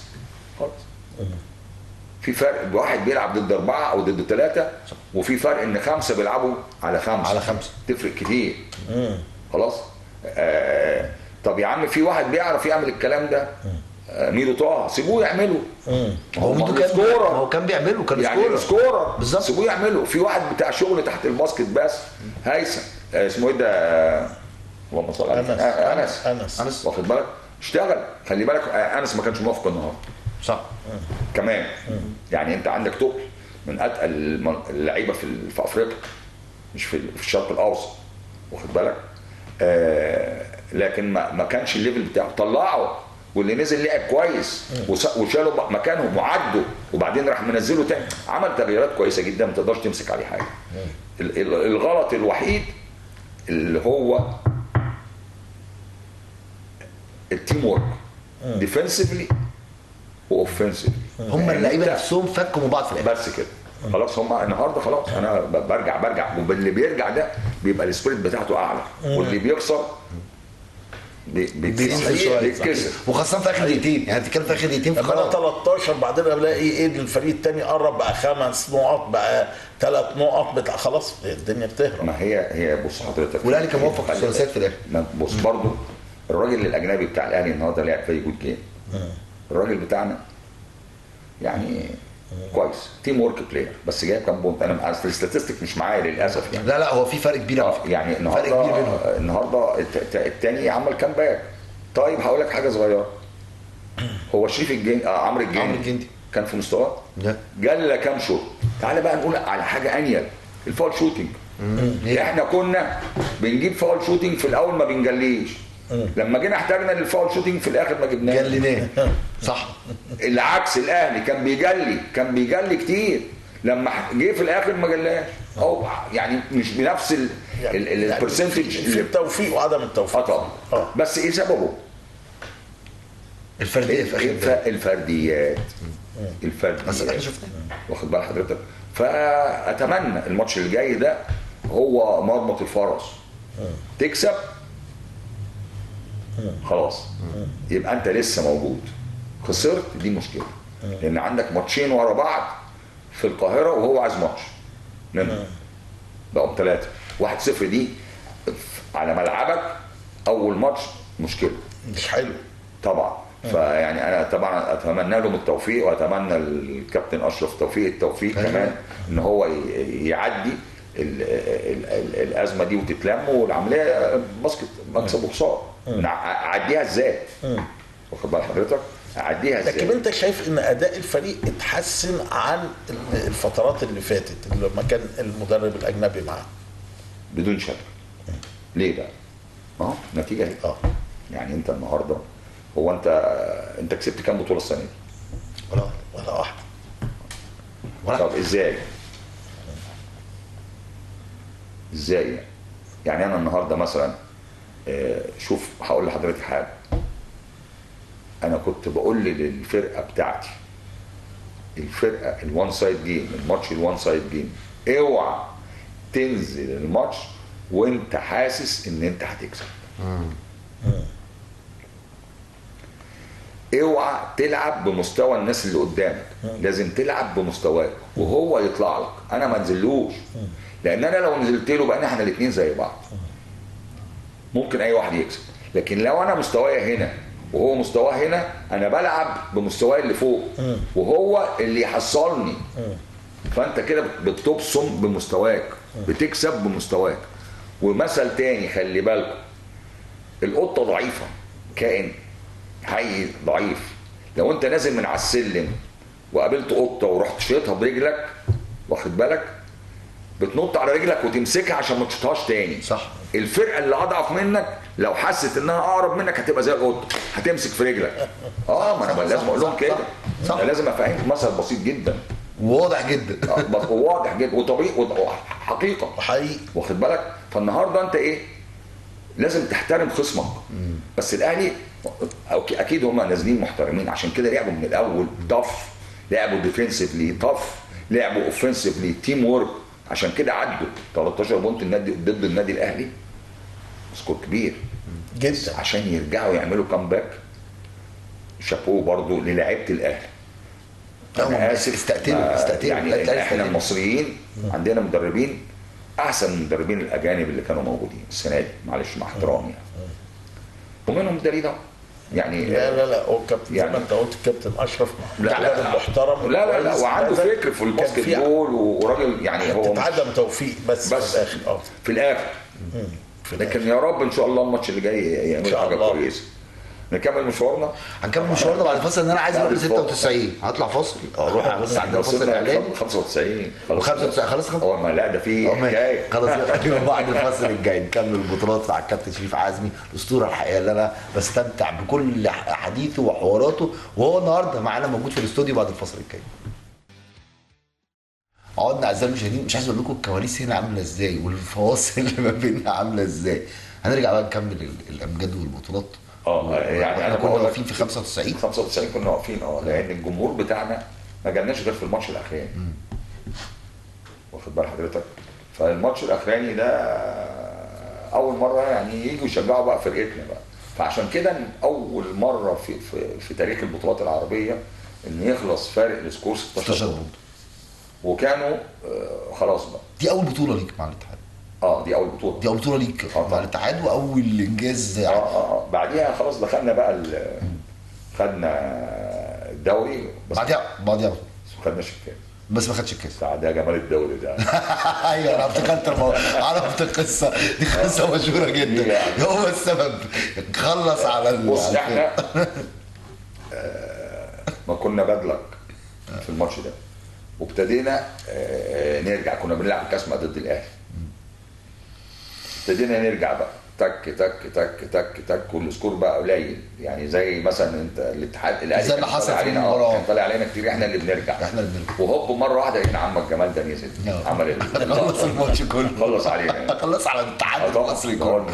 خلاص. في فرق واحد بيلعب ضد 4 او ضد 3 وفي فرق ان 5 بيلعبوا على 5 تفرق كتير. خلاص. طب يا عم في واحد بيعرف يعمل الكلام ده ميدو طه سيبوه يعمله. هو ميدو كان سكورر، هو كان بيعمله كان يعني سكورر بالظبط. سيبوه يعمله. في واحد بتاع شغل تحت الباسكت بس هيثم اسمه ايه ده اللهم صل على انس واخد بالك اشتغل. خلي بالك انس ما كانش موافق النهارده صح كمان. يعني انت عندك تقل من اتقل اللعيبه في افريقيا مش في الشرق الاوسط واخد بالك. لكن ما كانش الليفل بتاعه طلعه، واللي نزل لعب كويس وشالوا مكانهم وعدوا وبعدين راح منزله تاني. عمل تغييرات كويسه جدا ما تقدرش تمسك عليه حاجه. الغلط الوحيد اللي هو التيم وورك ديفنسفلي واوفنسفلي. هم اللعيبه نفسهم فكوا من بعض في الاخر بس كده خلاص. هم النهارده خلاص انا برجع واللي بيرجع ده بيبقى السبيريت بتاعته اعلى واللي بيخسر بيتكسر، وخاصه في اخر دقيقتين، يعني بتتكلم في اخر دقيقتين لما انا 13 بعدين الاقي ايه الفريق الثاني قرب بقى 5 نقط بقى 3 نقط بتاع خلاص الدنيا بتهرب. ما هي بص حضرتك، والاهلي كان موفق في الثلاثيات في الاخر. بص برضه الراجل الاجنبي بتاع الاهلي النهارده لعب في جود جيم. الراجل بتاعنا يعني كويس تيم ورك بلاير، بس جايب كام بونت؟ انا في الاستاتستيك مش معايا للاسف يعني. لا هو في فرق كبير يعني النهارده النهارده الثاني عمل كام باك. طيب هقول لك حاجه صغيره، هو شريف الجندي عمرو الجندي كان في مستواه؟ لا. جلى كام شوط؟ تعالى بقى نقول على حاجه انيل، الفاول شوتنج. احنا كنا بنجيب فاول شوتنج في الاول ما بنجليش، لما جينا احتاجنا للفاول شوتنج في الاخر ما جبناش، جليناه. صح. العكس الاهلي كان بيجلي كتير، لما جه في الاخر ما جلاش، او يعني مش بنفس البرسنتج. في التوفيق وعدم التوفيق. طبعا. بس ايه سببه؟ الفرديه في اخر الفرديات. بس احنا شفنا، واخد بال حضرتك؟ فاتمنى الماتش اللي جاي ده هو مربط الفرس، تكسب خلاص يبقى انت لسه موجود، خسرت دي مشكله، لان عندك ماتشين ورا بعض في القاهره وهو عايز ماتش منهم، بقوا 3 1-0 دي على ملعبك اول ماتش مشكله مش حلو طبعا. فيعني انا طبعا اتمنى لهم التوفيق، واتمنى الكابتن اشرف التوفيق كمان ان هو يعدي الازمه دي وتتلم، والعمليه باسكت مكسب وخساره اعديها ازاي؟ واخد بال حضرتك؟ اعديها ازاي؟ لكن انت شايف ان اداء الفريق اتحسن عن الفترات اللي فاتت لما كان المدرب الاجنبي معاه؟ بدون شك. ليه بقى؟ نتيجه هي. يعني انت النهارده هو انت كسبت كام بطوله السنه دي؟ ولا واحده. طب ازاي؟ يعني انا النهارده مثلا شوف هقول لحضرتك حاجه، انا كنت بقول للفرقه بتاعتي، الفرقه الوان سايد جيم، الماتش الوان سايد جيم، اوعى تنزل الماتش وانت حاسس ان انت هتكسب. اوعى تلعب بمستوى الناس اللي قدامك، لازم تلعب بمستواك وهو يطلع لك، انا ما انزلوش، لان انا لو نزلت له بقى احنا الاثنين زي بعض، ممكن اي واحد يكسب. لكن لو انا مستواي هنا وهو مستواه هنا، انا بلعب بمستواي اللي فوق وهو اللي يحصلني، فانت كده بتبصم بمستواك، بتكسب بمستواك. ومثل تاني خلي بالكم، القطه ضعيفه، كائن حي ضعيف، لو انت نازل من على السلم وقابلت قطه ورحت شيطها برجلك، واخد بالك، بتنط على رجلك وتمسكها عشان ما تشوطهاش تاني. صح. الفرقه اللي اضعف منك لو حست انها اقرب منك هتبقى زي القطه، هتمسك في رجلك. ما انا لازم اقول لهم كده، انا لازم افهمك مثل بسيط جدا وواضح جدا. واضح جدا وطبيعي وحقيقه حقيقي، واخد بالك. فالنهارده انت ايه؟ لازم تحترم خصمك. بس الاهلي اكيد هم نازلين محترمين، عشان كده لعبوا من الاول طف، لعبوا ديفنسيفلي طف، لعبوا اوفنسيفلي تيم وورك، عشان كده عدوا 13 بونت النادي ضد النادي الاهلي، سكور كبير جدا، عشان يرجعوا يعملوا كامباك. شابوه برضو للاعيبه الاهلي. انا اسف، استقتلوا يعني احنا المصريين عندنا مدربين احسن من المدربين الاجانب اللي كانوا موجودين السنه دي، معلش مع احترامي يعني. ومنهم دليل اهو يعني. لا هو كابتن زي ما انت قلت الكابتن اشرف لا محترم، لا وعنده فكر في الباسكت بول، وراجل يعني هو عدم توفيق بس في الاخر. في الاخر لكن يا رب ان شاء الله الماتش اللي جاي يعمل حاجه كويسه. نكمل مشوارنا. هنكمل مشوارنا بعد الفاصل، ان انا عايز اقول 96 هطلع فاصل، اروح بس عند الفاصل الاعلاني. 95 خلاص ما لا ده في حكايه خلاص. بعد الفاصل الجاي نكمل البطولات مع الكابتن شريف عزمي، الاسطوره الحقيقيه اللي انا بستمتع بكل حديثه وحواراته، وهو النهارده معانا موجود في الاستوديو بعد الفاصل الجاي. عودنا اعزائي المشاهدين، مش عايز اقول لكم الكواليس هنا عامله ازاي والفواصل اللي ما بيننا عامله ازاي. هنرجع بقى نكمل الامجاد والبطولات. يعني احنا كنا واقفين في 95 كنا واقفين لان الجمهور بتاعنا ما جالناش غير في الماتش الاخراني. واخد بال حضرتك؟ فالماتش الاخراني ده اول مره يعني يجوا يشجعوا بقى فرقتنا بقى، فعشان كده اول مره في تاريخ البطولات العربيه ان يخلص فارق السكور 16 بونت. وكانوا خلاص بقى. دي اول بطوله ليك مع الاتحاد؟ دي اول بطوله. دي اول بطوله ليك مع الاتحاد واول انجاز يعني. بعديها خلاص دخلنا بقى خدنا الدوري بس. بعديها ما خدناش الكاس. بس ما خدش الكاس. ده جمال الدوري ده. ايوه انا افتكرت عرفت القصه دي، قصه مشهوره جدا. هو السبب خلص على بص احنا ما كنا بدلك في الماتش ده وابتدينا نرجع. كنا بنلعب كاس ضد الاهلي. ابتدينا نرجع بقى تك تك تك تك تك والسكور بقى قليل. يعني زي مثلا انت الاتحاد الاهلي زي اللي حصل في المباراه كان طالع علينا كتير، احنا اللي بنرجع. وهوب مره واحده لقينا عمك جمال ده نزل عمل خلص الماتش كله. خلص علينا. خلص على الاتحاد المصري كله.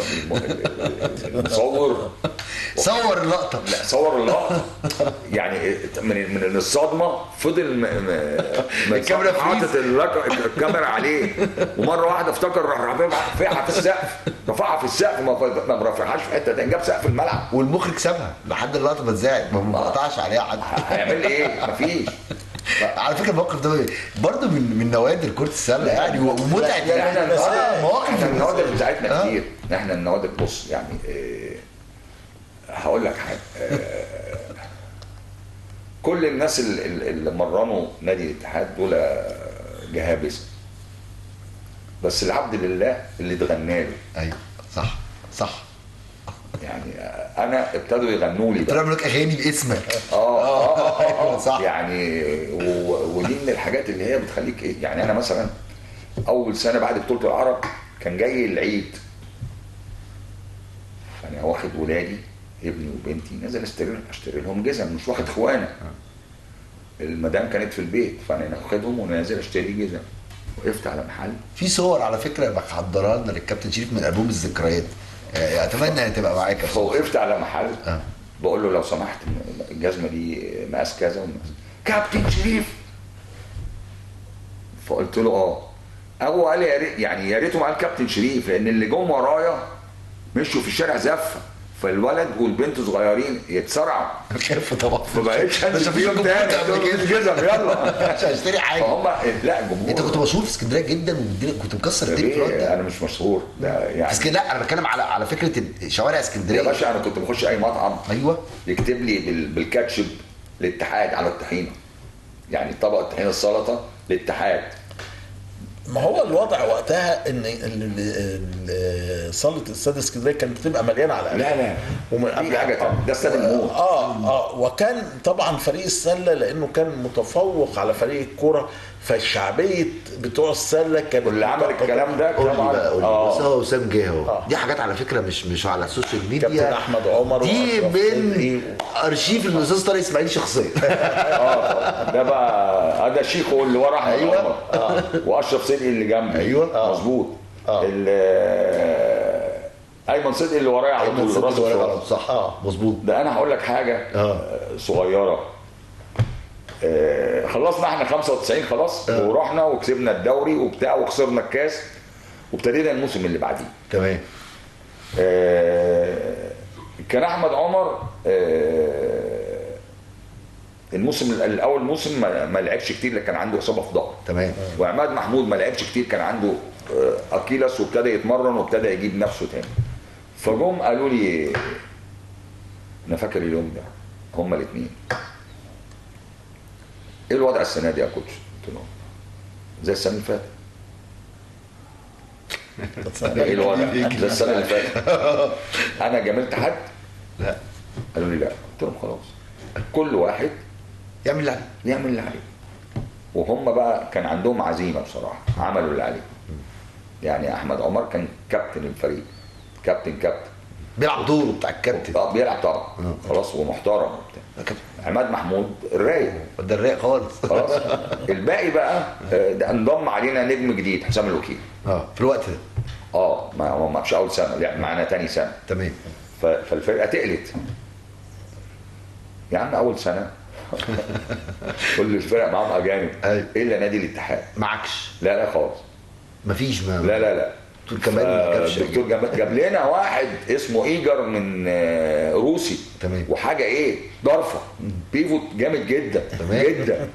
صور اللقطه. لا صور اللقطه يعني من الصدمه فضل الكاميرا حاطط الكاميرا عليه، ومره واحده افتكر راح رافعها في السقف. رفعها في السقف ما رفعهاش في حته تاني، جاب سقف الملعب. والمخرج سابها لحد اللقطه ما اتذاعت، ما قطعش عليها حد. هيعمل ايه؟ مفيش. على فكره الموقف ده برضه من نوادر كره السله يعني، ومتعه يعني. مواقف النوادر بتاعتنا كتير. احنا النوادر بص يعني هقول لك حاجه. كل الناس اللي مرنوا نادي الاتحاد دول جهابذه، بس العبد لله اللي اتغنى له. ايوه صح يعني انا ابتدوا يغنوا لي بقى. طلعوا لك اغاني باسمك. صح يعني. ودي من الحاجات اللي هي بتخليك ايه يعني. انا مثلا اول سنه بعد بطوله العرب كان جاي العيد، فانا واخد ولادي ابني وبنتي نازل اشتري لهم جزم، مش واخد اخوانا. المدام كانت في البيت فانا واخدهم ونازل اشتري جزم. وقفت على محل. في صور على فكره محضرها لنا للكابتن شريف من البوم الذكريات، اتمنى ان تبقى معاك. فوقفت على محل بقول له لو سمحت الجزمه دي مقاس كذا ومقاس كابتن شريف. فقلت له هو قال يا ريت يعني يا ريته مع الكابتن شريف، لان اللي جم ورايا مشوا في الشارع زفه، فالولد والبنت صغيرين يتسرعوا. خايف طبعا. ما بقتش انزل فيهم تاني الجزم يلا مش هشتري حاجه. فهم لا الجمهور. انت كنت مشهور في اسكندريه جدا وكنت مكسر الدنيا. انا مش مشهور ده يعني. بس لا انا بتكلم على فكره شوارع اسكندريه يا باشا. انا كنت بخش اي مطعم ايوه يكتب لي بالكاتشب الاتحاد على الطحينه، يعني طبق الطحينه السلطه للاتحاد. ما هو الوضع وقتها ان صاله استاد اسكندريه كانت بتبقى مليانه على الاقل. لا دي حاجه ثانيه، ده استاد الموت. وكان طبعا فريق السله لانه كان متفوق على فريق الكوره، فالشعبيه بتوع السله كان واللي عمل الكلام ده بس هو وسام جه اهو. دي حاجات على فكره مش على السوشيال ميديا. كابتن احمد عمر دي من ارشيف الاستاذ طارق اسماعيل شخصيا. ده بقى ده شيخو اللي ورا احمد عمر. واشرف صدقي اللي جنبي. ايوه مظبوط. ايمن صدقي اللي ورايا على طول. صح مظبوط. ده انا هقول لك حاجه صغيره. خلصنا احنا 95 خلاص ورحنا وكسبنا الدوري وبتاع وخسرنا الكاس وابتدينا الموسم اللي بعديه. تمام. كان احمد عمر الموسم الاول موسم ما لعبش كتير لكن كان عنده اصابه في ظهره. تمام. وعماد محمود ما لعبش كتير كان عنده اكيلس وابتدى يتمرن وابتدى يجيب نفسه تاني. فجم قالوا لي انا فاكر اليوم ده هما الاثنين ايه الوضع السنه دي يا كوتش؟ قلت لهم زي السنه اللي فاتت. ايه الوضع؟ زي السنه اللي فاتت. انا جاملت حد؟ لا. قالوا لي لا. قلت لهم خلاص كل واحد يعمل اللي عليه. يعمل اللي عليه. وهم بقى كان عندهم عزيمه بصراحه عملوا اللي عليه. يعني احمد عمر كان كابتن الفريق. كابتن بيلعب دوره بتاع الكابتن. بيلعب طبعا خلاص ومحترم وبتاع. عماد محمود الرايق. ده الرايق خالص. خلاص. الباقي بقى ده انضم علينا نجم جديد حسام الوكيل. في الوقت ده. ما مش اول سنه لعب معانا تاني سنه. تمام. فالفرقه تقلت. يا عم اول سنه كل الفرق معاهم اجانب. الا نادي الاتحاد. معكش؟ لا خالص. مفيش. لا دكتور كمال ما جابش. دكتور جمال جاب لنا واحد اسمه ايجر من روسي. تمام. وحاجه ايه ضرفه بيفوت جامد جدا تمام. جدا.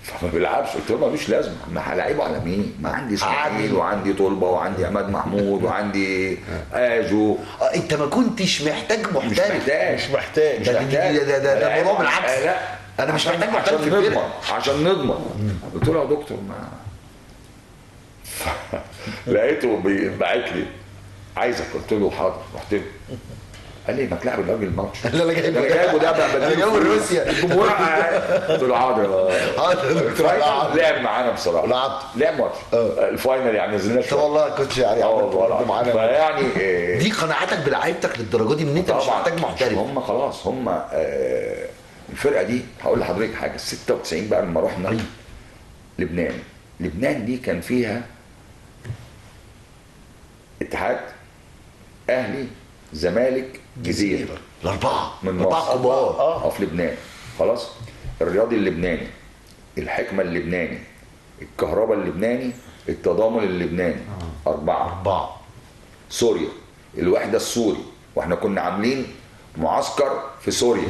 فما بيلعبش. قلت له ملوش لازمه، ما هلاعبه على مين؟ ما عندي اسماعيل وعندي طلبه وعندي عماد محمود وعندي اجو. انت ما كنتش محتاج محترف. مش محتاج. ده الموضوع بالعكس. لا انا مش محتاج محترف عشان في نضمن، الفرقة. عشان نضمن. قلت له يا دكتور ما لقيته باعت لي عايزك. قلت له حاضر. رحت له قال لي ما تلعب الراجل الماتش. لا انا جايبه. انا جايبه ده بقى انا جايبه من روسيا. الجمهور قلت له حاضر. حاضر يا دكتور. لعب معانا بصراحه. لعب ماتش الفاينل يعني نزلناش. طب والله كنت يعني والله معانا. فيعني دي قناعتك بلعيبتك للدرجه دي ان انت مش محتاج محترف. هم خلاص هم الفرقه دي. هقول لحضرتك حاجه 96 بقى لما رحنا لبنان دي كان فيها اتحاد، اهلي، زمالك، جزيره. الاربعه من اربعه كبار في لبنان. خلاص. الرياضي اللبناني، الحكمه اللبناني، الكهرباء اللبناني، التضامن اللبناني. اربعه. سوريا الوحده السوري، واحنا كنا عاملين معسكر في سوريا.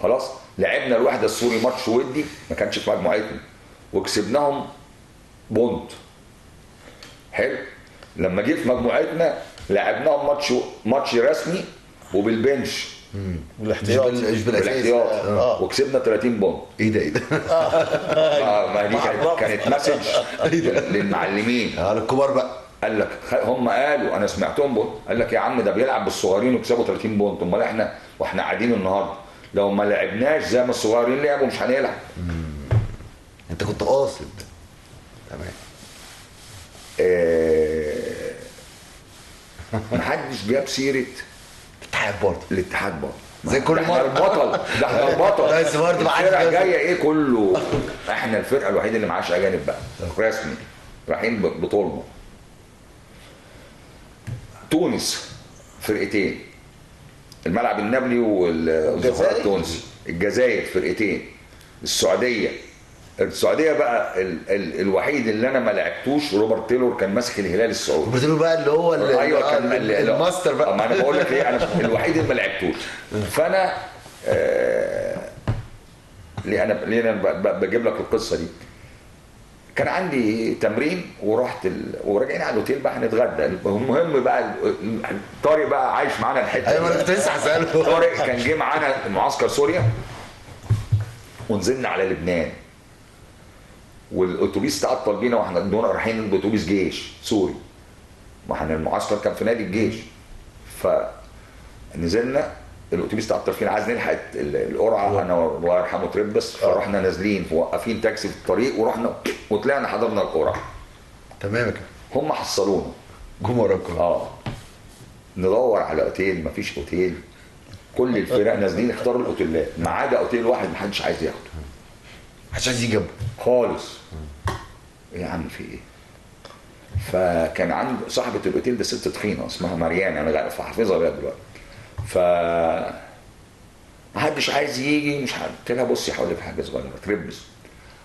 خلاص. لعبنا الوحده السوري ماتش ودي، ما كانش في مجموعتنا، وكسبناهم بونت. حلو. لما جه في مجموعتنا لعبناهم ماتش رسمي وبالبنش والاحتياط. مش بالاحتياط. وكسبنا 30 بونت. ايه ده ما دي كانت مسج للمعلمين على الكبار بقى. قال لك هم قالوا انا سمعتهم بونت. قال لك يا عم ده بيلعب بالصغيرين وكسبوا 30 بونت. امال احنا واحنا قاعدين النهارده لو ما لعبناش زي ما الصغيرين لعبوا مش هنلعب. انت كنت قاصد. تمام. محدش جاب سيره الاتحاد برضه زي كل مره. البطل ده احنا البطل. بس برضه الفرقه جايه ايه كله. احنا الفرقه الوحيده اللي معاش اجانب بقى رسمي رايحين بطولنا. تونس فرقتين، الملعب النبلي والزهراء التونسي. الجزائر فرقتين. السعوديه بقى الوحيد اللي انا ما لعبتوش روبرت تيلور كان ماسك الهلال السعودي. روبرت تيلور بقى اللي هو ايوه كان الماستر بقى. ما انا بقول لك ايه، انا الوحيد اللي ما لعبتوش. فانا ليه انا بجيب لك القصه دي. كان عندي تمرين ورحت وراجعين على الاوتيل بقى هنتغدى. المهم بقى طارق بقى عايش معانا الحته. ايوه انا كنت لسه هساله. طارق كان جه معانا معسكر سوريا ونزلنا على لبنان، والاتوبيس تعطل بينا واحنا رايحين باتوبيس جيش سوري. ما احنا المعسكر كان في نادي الجيش. فنزلنا الاتوبيس تعطل فينا، عايز نلحق القرعه انا الله يرحمه تربس. فرحنا نازلين موقفين تاكسي في الطريق ورحنا وطلعنا حضرنا القرعه. تمام كده. هم حصلونا جم وراكم. ندور على اوتيل، مفيش اوتيل. كل الفرق نازلين اختاروا الاوتيلات ما عدا اوتيل واحد محدش عايز ياخده. محدش عايز يجيبه خالص. ايه يا عم في ايه؟ فكان عند صاحبه الاوتيل ده ست تخينه اسمها مريان، انا حافظها لغايه دلوقتي. ف محدش عايز يجي. مش قلت لها بصي هقول لك حاجه صغيره تربس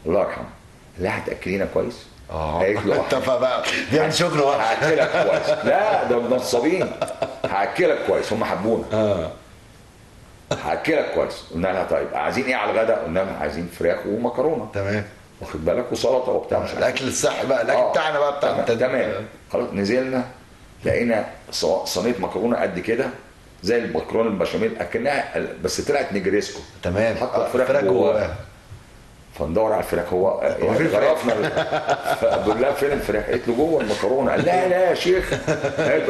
الله يرحمه. لا هتاكلينا كويس؟ قالت له اتفق بقى بيعمل شغل واحد. هاكلك كويس. لا ده نصابين. هاكلك كويس. هم حبونا. هاكلك كويس. قلنا لها طيب عايزين ايه على الغداء؟ قلنا لها عايزين فراخ ومكرونه. تمام. واخد بالك وسلطه وبتاع مش الاكل الصحي بقى الاكل بتاعنا بقى بتاع تمام. خلاص نزلنا لقينا صينيه مكرونه قد كده زي المكرونه البشاميل اكنها بس طلعت نجريسكو. تمام. حط الفراخ جواها. فندور على الفراخ هو يعني غرفنا. فبقول لها فين الفراخ؟ قالت له جوه المكرونه. قال لا يا شيخ.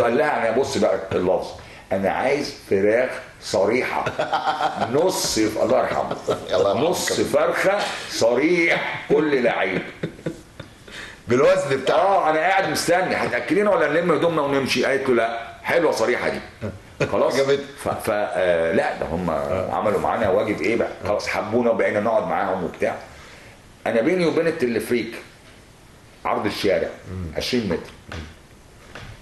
قال لها انا بص بقى اللفظ انا عايز فراخ صريحه نص الله يرحمه نص فرخه صريح كل لعيب بالوزن بتاعه. انا قاعد مستني هتاكلينا ولا نلم هدومنا ونمشي؟ قالت له لا حلوه صريحه دي. خلاص. لا ده هم عملوا معانا واجب ايه بقى. خلاص حبونا وبقينا نقعد معاهم وبتاع. انا بيني وبين التلفريك عرض الشارع 20 متر.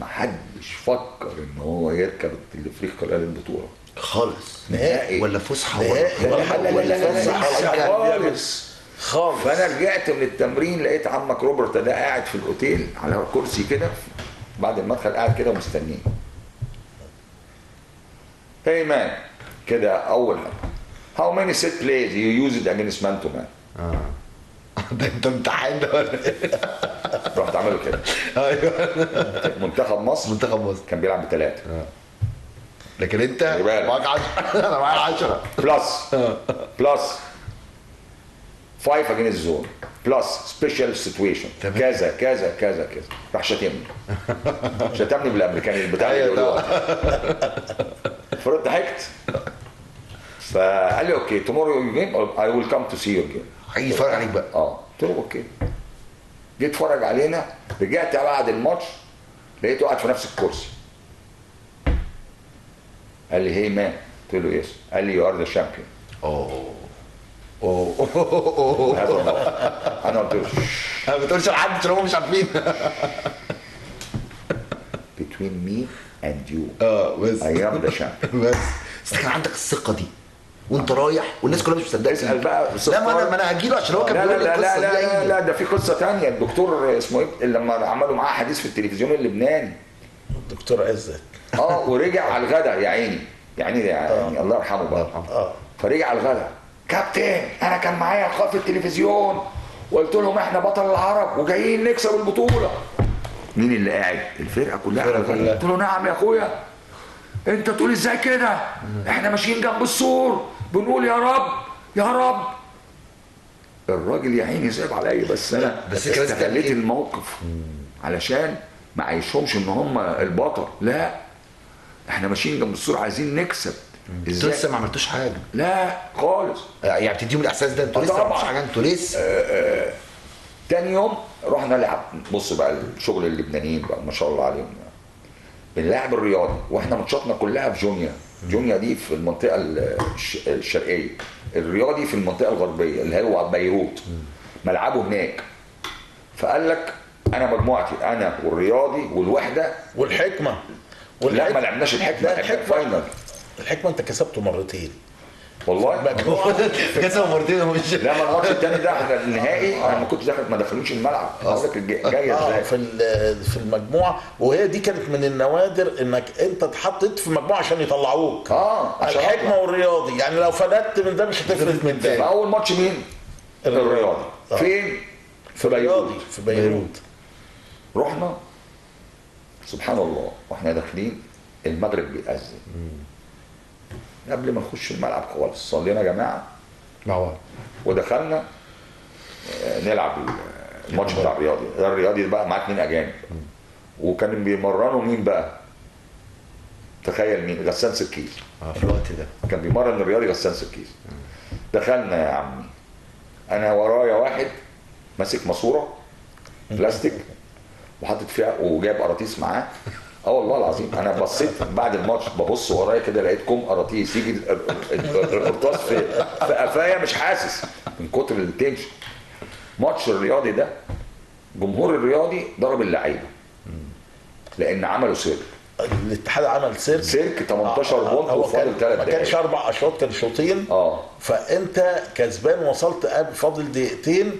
ما حدش فكر ان هو يركب التلفريك خلال البطوله خالص نهائي ولا فسحه خالص. فانا رجعت من التمرين لقيت عمك روبرت ده قاعد في الاوتيل على كرسي كده بعد المدخل قاعد كده ومستنيه. Hey man كده اول how many set plays you use it against man to man. ده انت امتحان ده ولا ايه؟ رحت عمله كده. ايوه منتخب مصر كان بيلعب ب3. لكن انت بالك. معاك 10 انا معايا 10 بلس 5 against zone بلس سبيشال سيتويشن كذا كذا كذا كذا. راح شتمني بالامريكاني البتاع اللي بيقولوها. فرد ضحكت فقال لي اوكي tomorrow game I will come to see you again. هيجي يتفرج عليك بقى. قلت له اوكي. جيت اتفرج علينا. رجعت بعد الماتش لقيته قاعد في نفس الكرسي. قال لي هي مان. قلت له يس. قال لي يو ار ذا شامبيون. هذا الموقف انا قلت له ما بتقولش لحد عشان هم مش عارفين. between me and you بس I am the champion. بس كان عندك الثقه دي وانت رايح والناس كلها مش مصدقه. اسال بقى لا ما انا هجيله عشان هو كان بيقول لي القصه دي. لا ده في قصه ثانيه. الدكتور اسمه ايه اللي لما عملوا معاه حديث في التلفزيون اللبناني الدكتور عزت. ورجع على الغدا يا عيني يعني الله يرحمه بقى. فرجع على الغدا كابتن انا كان معايا اخوات في التلفزيون وقلت لهم احنا بطل العرب وجايين نكسب البطوله. مين اللي قاعد؟ الفرقه كلها. قلت له نعم يا اخويا. انت تقول ازاي كده؟ احنا ماشيين جنب السور بنقول يا رب يا رب. الراجل يا عيني صعب عليا بس انا استغليت الموقف علشان ما عايشهمش ان هم البطل. لا احنا ماشيين جنب السور عايزين نكسب. انتوا لسه ما عملتوش حاجه. لا خالص. يعني بتديهم الاحساس ده انتوا لسه ما عملتوش حاجه. انتوا لسه تاني يوم رحنا نلعب. بص بقى الشغل اللبنانيين بقى ما شاء الله عليهم. بنلعب الرياضي واحنا ماتشاتنا كلها في جونيا دي في المنطقه الشرقيه. الرياضي في المنطقه الغربيه اللي هو بيروت. ملعبه هناك. فقال لك انا مجموعتي انا والرياضي والوحده والحكمه. لا ما لعبناش الحكمه. فاينل. الحكمه انت كسبته مرتين والله. كسبوا مرتين مش. لا ما الماتش الثاني ده احنا النهائي انا ما كنتش داخل ما دخلوش الملعب. قصدك جايه ازاي؟ في المجموعه وهي دي كانت من النوادر انك انت اتحطيت في مجموعه عشان يطلعوك. الحكمه والرياضي يعني لو فلتت من ده مش هتفلت من ده. فاول ماتش مين؟ الرياضي. فين؟ في بيروت. رحنا سبحان الله واحنا داخلين المغرب بيأذن. قبل ما نخش الملعب خالص صلينا يا جماعه مع بعض ودخلنا نلعب الماتش بتاع الرياضي. الرياضي بقى معاه 2 اجانب وكانوا بيمرنوا مين بقى؟ تخيل مين؟ غسان سركيز. في الوقت ده كان بيمرن الرياضي غسان سركيز. دخلنا يا عمي انا ورايا واحد ماسك ماسوره بلاستيك وحاطط فيها وجايب قراطيس معاه. والله العظيم انا بصيت بعد الماتش ببص ورايا كده لقيت كوم قراطيس يجي القرطاس في قفايا مش حاسس من كتر التنشن. ماتش الرياضي ده جمهور الرياضي ضرب اللعيبه لان عملوا سيرك. الاتحاد عمل سيرك 18 بونت وفاضل 3 دقايق. ما كانش 4 اشواط كان شوطين. فانت كسبان وصلت قبل فاضل دقيقتين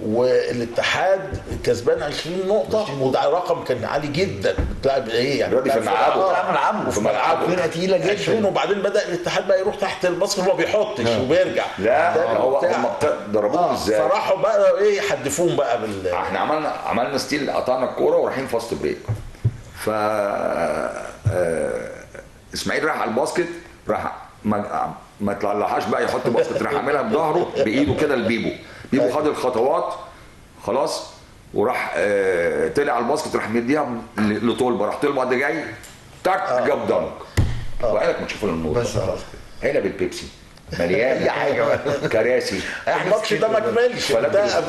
والاتحاد كسبان 20 نقطة وده رقم كان عالي جدا. بتلعب ايه يعني؟ في ملعبه. في ملعبه فرقة تقيلة جدا. وبعدين بدأ الاتحاد بقى يروح تحت الباسكت وما بيحطش وبيرجع. لا هم ضربوهم ازاي؟ فراحوا بقى ايه يحدفوهم بقى احنا عملنا ستيل قطعنا الكورة ورايحين فاست بريك. ف اسماعيل راح على الباسكت راح ما طلعهاش بقى يحط باسكت راح عاملها بظهره بايده كده لبيبو. بيبو خد الخطوات خلاص وراح طلع على الباسكت راح مديها لطلبه. راح طلبه قد جاي تك جاب دنك. وقالك ما تشوفوا النور بس خلاص علب البيبسي مليان حاجه كراسي. الماتش ده ما كملش.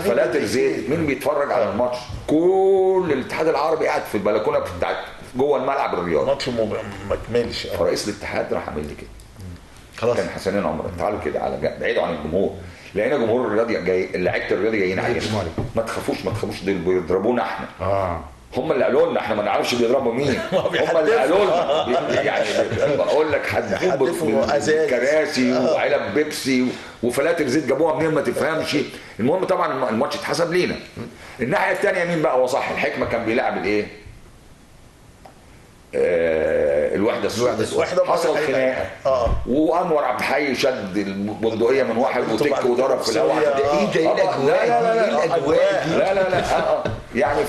فلاتر زيت. مين بيتفرج على الماتش؟ كل الاتحاد العربي قاعد في البلكونه بتاعت جوه الملعب الرياضي. الماتش ما كملش. فرئيس الاتحاد راح عامل لي كده خلاص. كان حسنين عمر تعالوا كده على بعيدوا عن الجمهور. لقينا جمهور الرياضي جاي لعيبه الرياضي جايين علينا. ما تخافوش دول بيضربونا احنا. هم اللي قالوا لنا احنا ما نعرفش بيضربوا مين. هم اللي قالوا لنا يعني بقول لك حدفوا كراسي وعلب بيبسي وفلاتر زيت جابوها منين ما تفهمش. المهم طبعا الماتش اتحسب لينا. الناحيه الثانيه مين بقى؟ وصح الحكمه كان بيلعب الايه؟ الوحدة الوحده السوداء الوحدة حصل السوداء. خناقه وانور عبد الحي شد البندقيه من واحد وتك وضرب في الاول. ده ايه ده؟ ايه الاجواء دي؟ ايه الاجواء دي؟ لا يعني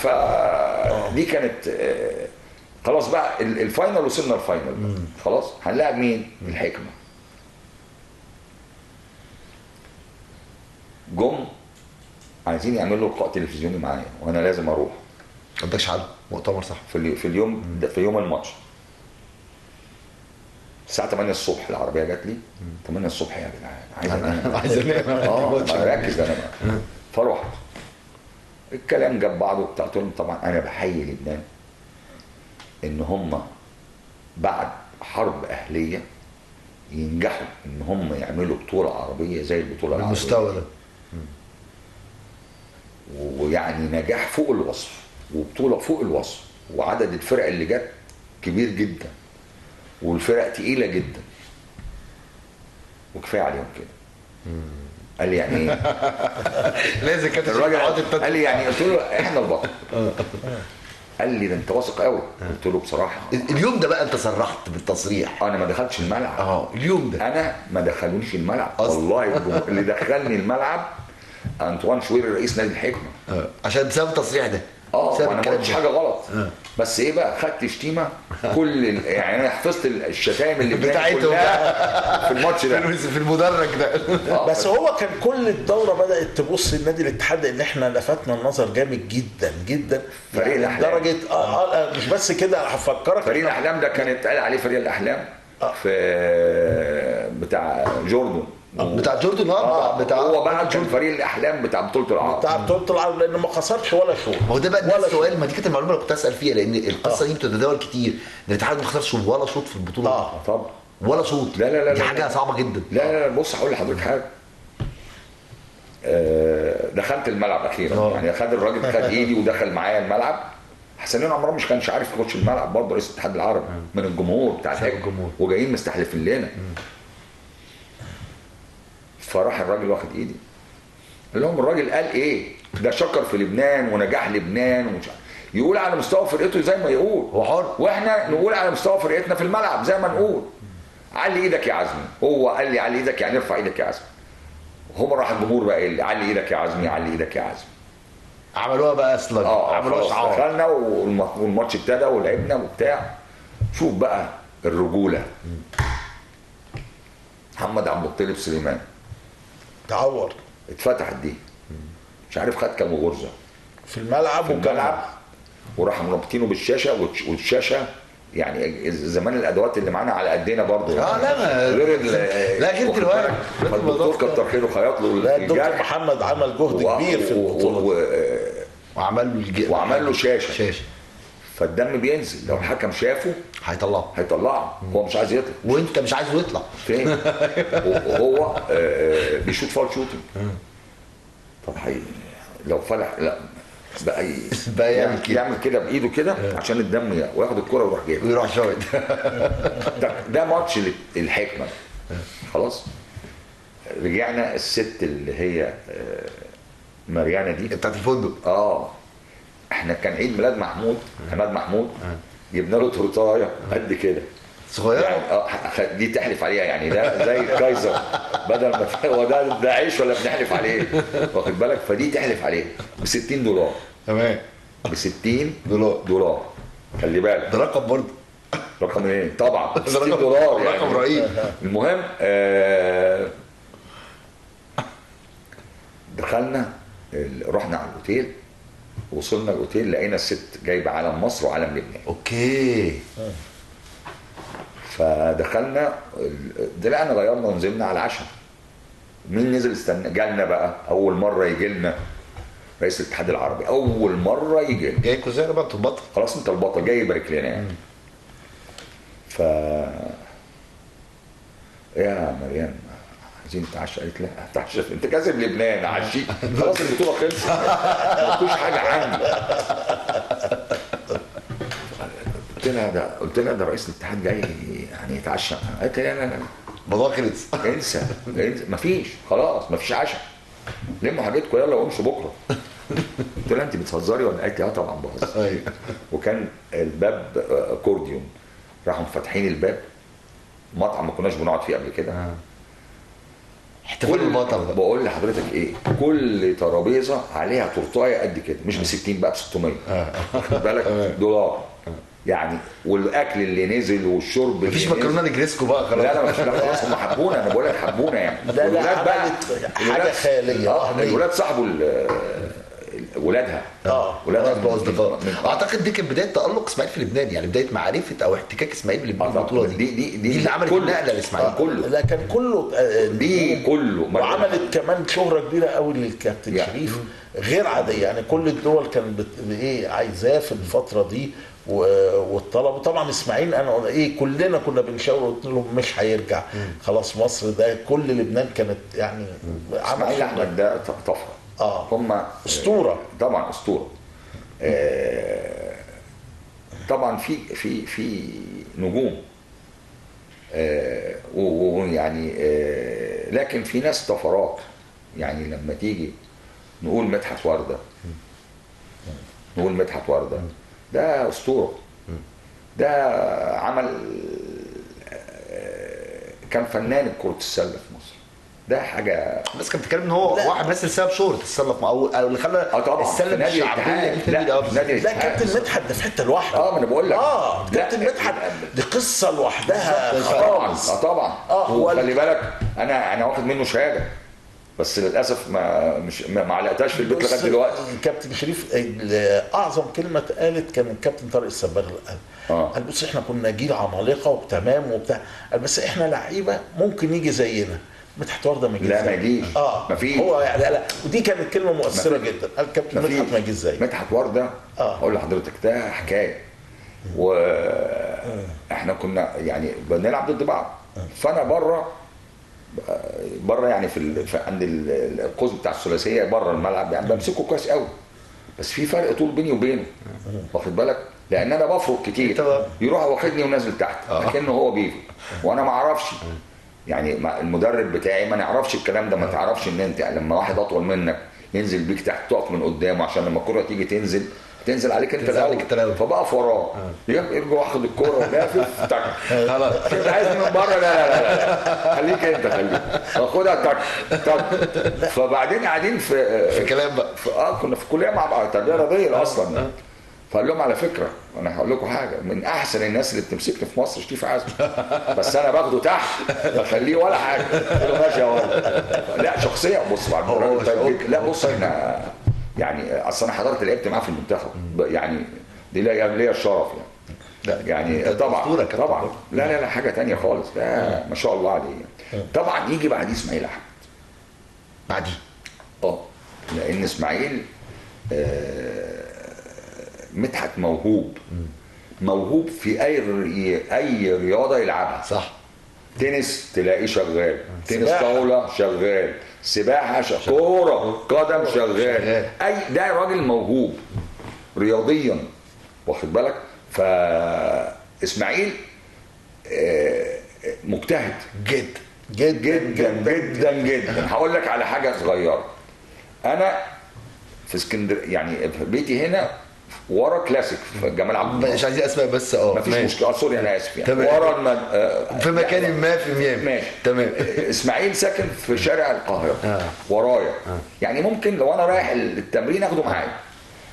دي كانت خلاص بقى الفاينل، وصلنا الفاينل خلاص. هنلاعب مين؟ الحكمه. جم عايزين يعملوا لقاء تلفزيوني معايا وانا لازم اروح. ما عندكش حل مؤتمر صح؟ في اليوم ده، في يوم الماتش الساعه 8 الصبح العربيه جات لي. 8 الصبح يا جدعان عايز انام. ركز انا بقى. فرحت، الكلام جاب بعضه وبتاع. قلت لهم طبعا انا بحيي لبنان ان هم بعد حرب اهليه ينجحوا ان هم يعملوا بطوله عربيه زي البطوله العربيه بالمستوى ده. ويعني نجاح فوق الوصف وبطوله فوق الوصف، وعدد الفرق اللي جت كبير جدا والفرق تقيله جدا، وكفايه عليهم كده. قال لي يعني ايه؟ لازم كانت الراجل قال لي يعني، قلت له احنا البطل. قال لي ده انت واثق قوي. قلت له بصراحه اليوم ده بقى انت صرحت بالتصريح. انا ما دخلتش الملعب. اليوم ده انا ما دخلونيش الملعب والله. اللي دخلني الملعب انطوان شويري رئيس نادي الحكمه. عشان ساب التصريح ده. وانا ما قلتش حاجه غلط. بس ايه بقى، خدت شتيمه كل يعني انا حفظت الشتايم اللي بتاعتهم كلها في الماتش ده، في المدرج ده. بس هو كان كل الدوره بدات تبص لنادي الاتحاد ان احنا لفتنا النظر جامد جدا جدا. فريق يعني الأحلام. لدرجه مش بس كده، هفكرك فريق الاحلام ده كان اتقال عليه فريق الاحلام في بتاع جوردن. بتاع جوردن. بتاع هو بقى كان فريق الاحلام بتاع بطوله العرب. بتاع بطوله العرب، لانه ما خسرش ولا شوط. ما هو ده بقى السؤال، ما دي كانت المعلومه اللي كنت اسال فيها، لان القصه دي بتتداول كتير ان الاتحاد ما خسرش ولا شوط في البطوله. طبعا ولا شوط. لا دي حاجه صعبه جدا. لا بص هقول لحضرتك حاجه. دخلت الملعب اخيرا. يعني خد الراجل خد ايدي ودخل معايا الملعب. حسنين عمران مش كانش عارف يخش الملعب برضه، رئيس الاتحاد العربي من الجمهور بتاع الحكم وجايين مستحلفين لنا. فراح الراجل واخد ايدي. قال لهم الراجل قال ايه؟ ده شكر في لبنان ونجاح لبنان ومش عارف. يقول على مستوى فرقته زي ما يقول، هو حر، واحنا نقول على مستوى فرقتنا في الملعب زي ما نقول. علي ايدك يا عزمي. هو قال لي علي ايدك يعني ارفع ايدك يا عزمي. هم راح الجمهور بقى قال لي علي ايدك يا عزمي، علي ايدك يا عزمي. عملوها بقى اصلا. عملوها شعار. دخلنا والماتش ابتدى ولعبنا وبتاع. شوف بقى الرجوله. محمد عبد المطلب سليمان تعور، اتفتحت دي مش عارف خد كام غرزه في الملعب. في الملعب، وراح مربطينه بالشاشه. والشاشه يعني زمان الادوات اللي معانا على قدنا برضه. لا غير دلوقتي. الدكتور كتر خيره خيط له لا، الدكتور محمد عمل جهد كبير في البطوله وعمل له شاشه. فالدم بينزل، لو الحكم شافه هيطلعه. هو مش عايز يطلع وانت مش عايزه يطلع. فين؟ وهو بيشوط فاول شوتنج. طب لو فلح لا بقى يعمل كده بايده كده عشان الدم وياخد الكره ويروح جايبها ويروح شايط. ده ماتش الحكمه. خلاص رجعنا. الست اللي هي مريانه دي بتاعت الفندق. احنا كان عيد ميلاد عماد محمود. جبنا له تورتايه قد كده صغيره يعني. دي تحلف عليها يعني، ده زي الكايزر بدل ما هو ده عيش ولا بنحلف عليه، واخد بالك؟ فدي تحلف عليه ب $60. تمام. ب $60. خلي بالك ده رقم برضه. رقم ايه؟ طبعا $60 يعني رقم رهيب. المهم دخلنا رحنا على الاوتيل. وصلنا الاوتيل لقينا الست جايبه علم مصر وعلم لبنان. اوكي. فدخلنا طلعنا غيرنا ونزلنا على العشاء. مين نزل استنى؟ جالنا بقى اول مره يجي لنا رئيس الاتحاد العربي. اول مره يجي لنا. جاي كوزير بقى انت البطل. خلاص انت البطل، جاي يبارك لنا يعني. يا مريم عايزين نتعشى. قالت لا اتعشى انت كاسب لبنان عشيك. خلاص البطوله خلصت ما فيش حاجه عندي. قلت لها ده رئيس الاتحاد جاي يعني يتعشى. قالت لي لا الموضوع خلص. انسى مفيش، خلاص مفيش عشاء. لموا حاجتكم يلا وامشوا بكره. قلت لها انت بتهزري ولا؟ قالت لي اه طبعا بهزر. ايوه. وكان الباب اكورديون، راحوا فاتحين الباب، مطعم ما كناش بنقعد فيه قبل كده. احتفال البطل ده. بقول لحضرتك ايه، كل ترابيزه عليها تورتايه قد كده، مش ب 60 بقى ب 600. خد بالك دولار يعني. والاكل اللي نزل والشرب مفيش اللي مكرونه نزل. نجريسكو بقى خلاص. لا مش خلاص، هم حبونا، انا بقول لك حبونا يعني. لا والولاد بقى عملت حاجه خياليه. الولاد صاحبوا ولادها. ولادها اصدقاء. اعتقد دي كانت بدايه تالق اسماعيل في لبنان، يعني بدايه معرفه او احتكاك اسماعيل بلبنان البطوله دي. دي اللي عملت النقله لاسماعيل. كله. لا كان كله دي كله. وعملت كمان شهره كبيره قوي للكابتن شريف غير عاديه، يعني كل الدول كانت ايه عايزاه في الفتره دي والطلب. وطبعا اسماعيل انا ايه كلنا كنا بنشاور، قلت لهم مش هيرجع خلاص مصر، ده كل لبنان كانت يعني اسماعيل احمد ده طفره. هم اسطوره. طبعا اسطوره. طبعا في نجوم ويعني لكن في ناس طفرات. يعني لما تيجي نقول مدحت ورده، ده اسطوره. ده عمل كان فنان كرة السلة في مصر. ده حاجة. بس كان بتتكلم ان هو واحد بس سبب شهرة السلة او اللي خلى السلة الشعبية لا كابتن مدحت ده في حتة لوحده. ما انا بقول لك. كابتن مدحت دي قصة لوحدها خالص. طبعا. وخلي بالك انا واخد منه شهادة، بس للاسف ما علقتهاش في البيت لغايه دلوقتي. كابتن شريف اعظم كلمه اتقالت كان الكابتن طارق السباغ قال بص احنا كنا جيل عمالقه وتمام وبتاع، قال بس احنا لعيبه ممكن يجي زينا. مدحت ورده ما يجيش. لا ما يجيش. ما فيش. هو يعني لا ودي كانت كلمه مؤثره جدا. قال الكابتن مدحت ما يجيش زي مدحت ورده. اقول لحضرتك ده حكايه. واحنا كنا يعني بنلعب ضد بعض، فانا بره يعني في عند القوس بتاع الثلاثيه بره الملعب، يعني بمسكه كويس قوي، بس في فرق طول بيني وبينه. واخد بالك؟ لان انا بفرق كتير، يروح واخدني ونازل تحت لكنه هو بيفرق وانا ما اعرفش. يعني المدرب بتاعي ما نعرفش الكلام ده. ما تعرفش ان انت لما واحد اطول منك ينزل بيك تحت تقف من قدامه، عشان لما الكره تيجي تنزل عليك انت الاول، فبقف وراه يرجع واخد الكره ولافف تك. خلاص انت عايزني من بره؟ لا خليك انت، خدها تك. فبعدين قاعدين في كلام بقى. كنا في كليه مع بعض، تربيه رياضيه اصلا. فقال لهم على فكره انا هقول لكم حاجه، من احسن الناس اللي بتمسكني في مصر شريف عزمي، بس انا باخده تحت بخليه ولا حاجه. قلت له ماشي يا ولد. لا شخصيه. بص لا بص احنا يعني اصل انا حضرت لعبت معاه في المنتخب، يعني دي ليا الشرف يعني طبعا. لا حاجه ثانيه خالص. لا ما شاء الله عليه. طبعا يجي بعديه اسماعيل احمد. بعديه لان اسماعيل مدحت موهوب في اي رياضه يلعبها. صح. تنس تلاقيه شغال، تنس طاوله شغال، سباحه شغال، كوره قدم شغال. ده راجل موهوب رياضيا. واخد بالك؟ فاسماعيل مجتهد جدا. هقول لك على حاجه صغيره. انا في اسكندريه يعني في بيتي هنا ورا كلاسيك في جمال عبد الناصر. مش عايزين اسماء بس مفيش مشكله. سوري انا اسف يعني. ورا في مكان ما في ميامي. ماشي تمام. اسماعيل ساكن في شارع القاهره. ورايا. يعني ممكن لو انا رايح التمرين اخده معايا،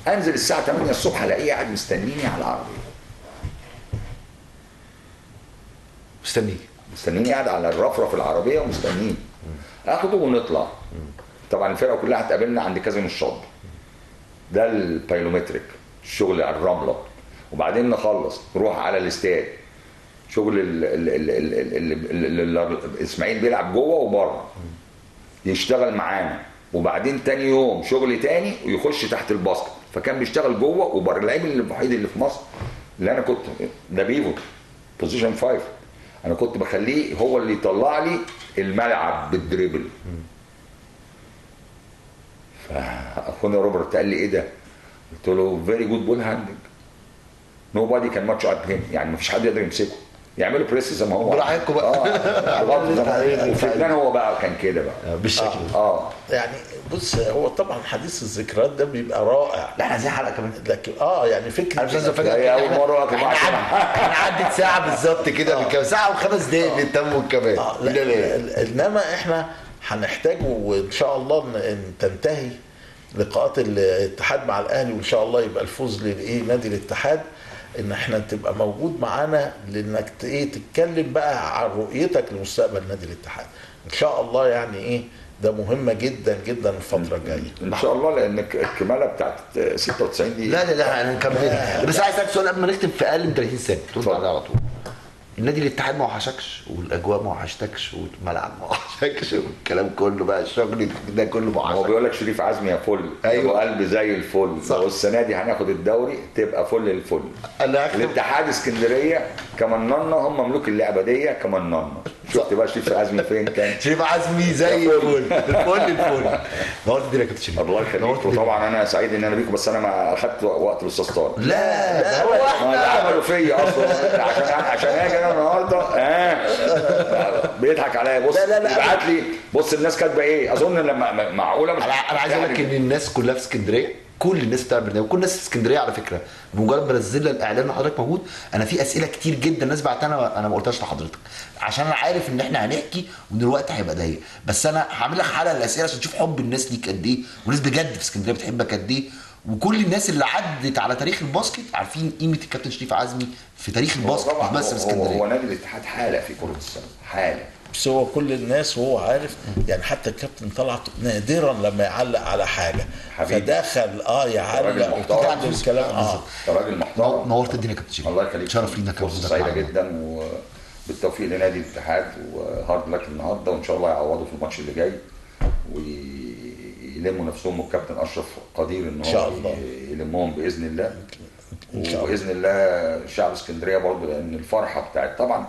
انزل الساعه 8 الصبح الاقيه قاعد مستنيني على العربيه. مستنيني قاعد على الرفرف العربيه ومستنيني. اخده ونطلع. طبعا الفرقه كلها هتقابلنا عند كازينو الشاطئ. ده البايلومتريك، الشغل على الرمله. وبعدين نخلص نروح على الاستاد، شغل اسماعيل بيلعب جوه وبره، يشتغل معانا. وبعدين تاني يوم شغل تاني ويخش تحت الباسكت. فكان بيشتغل جوه وبره. اللعيب الوحيد اللي في مصر اللي انا كنت ده بيفوت بوزيشن 5، انا كنت بخليه هو اللي يطلع لي الملعب بالدريبل. فاخونا روبرت قال لي ايه ده؟ قلت له فيري جود بول هاندنج، نو بادي كان ماتش ات هيم، يعني مفيش حد يقدر يمسكه. يعملوا بريس زي ما هو براحتكم بقى. لغايه زمان. وفي لبنان هو بقى كان كده بقى بالشكل ده. يعني بص، هو طبعا حديث الذكريات ده بيبقى رائع، لا احنا عايزين حلقه كمان. لكن يعني فكره انا مش عايز افاجئك، هي أول مرة أكل مع احنا عدت ساعه بالظبط كده، بالكام ساعه و5 دقايق بنتم كمان. انما احنا هنحتاج وان شاء الله ان تنتهي لقاءات الاتحاد مع الاهلي، وان شاء الله يبقى الفوز نادي الاتحاد، ان احنا تبقى موجود معانا لانك تتكلم بقى عن رؤيتك لمستقبل نادي الاتحاد ان شاء الله. يعني ده مهمه جدا جدا الفتره الجايه ان شاء الله، لان الكماله بتاعت 96 دي لا انا هنكمل. بس عايز اسالك سؤال قبل ما نختم، في اقل من 30 سنه ترد عليا على طول. النادي الاتحاد ما وحشكش، والاجواء ما وحشتكش، والملعب ما وحشكش، والكلام كله بقى الشغل ده كله ما وحشكش؟ هو بيقول لك شريف عزمي يا فل، ايوه قلب زي الفل، والسنه دي هناخد الدوري تبقى فل الفل. الاتحاد اسكندريه كمننا هم ملوك اللعبه دي كمننا. شفت بقى شريف عزمي فين كان؟ شريف عزمي زي الفل الفل. نورت الدنيا يا كابتن شريف. الله يخليك، وطبعا انا سعيد ان انا بيكم، بس انا ما اخدت وقت الاستاذ طارق. لا هو ما اللي عملوا فيا اصلا عشان اجي انا النهارده بيضحك عليا. بص يبعت لي، بص الناس كاتبه ايه، اظن لما معقوله مش انا عايز اقول لك ان الناس كلها في اسكندريه، كل الناس بتاع البرنامج، كل الناس في اسكندريه على فكره، بمجرد ما نزل الاعلان ان حضرتك موجود، انا في اسئله كتير جدا الناس بعتها انا ما قلتهاش لحضرتك، عشان انا عارف ان احنا هنحكي وان الوقت هيبقى ضيق، بس انا هعمل لك حلقه للاسئله عشان تشوف حب الناس ليك قد ايه، والناس بجد في اسكندريه بتحبك قد ايه، وكل الناس اللي عدت على تاريخ الباسكت عارفين قيمه الكابتن شريف عزمي في تاريخ الباسكت، مش بس في اسكندريه. هو نادي الاتحاد حاله في كره السله، حاله. بس هو كل الناس وهو عارف، يعني حتى الكابتن طلعت نادرا لما يعلق على حاجه حبيبي. فدخل يعلق وتعمل الكلام. راجل محترم. نورت الدنيا يا كابتن شريف. الله يخليك، شرف لينا كابتن. فرصه سعيده جدا، وبالتوفيق لنادي الاتحاد، وهارد لك النهارده، وان شاء الله يعوضوا في الماتش اللي جاي ويلموا نفسهم، والكابتن اشرف قدير ان هو يلمهم باذن الله. وباذن الله شعب اسكندريه برضه، لان الفرحه بتاعت طبعا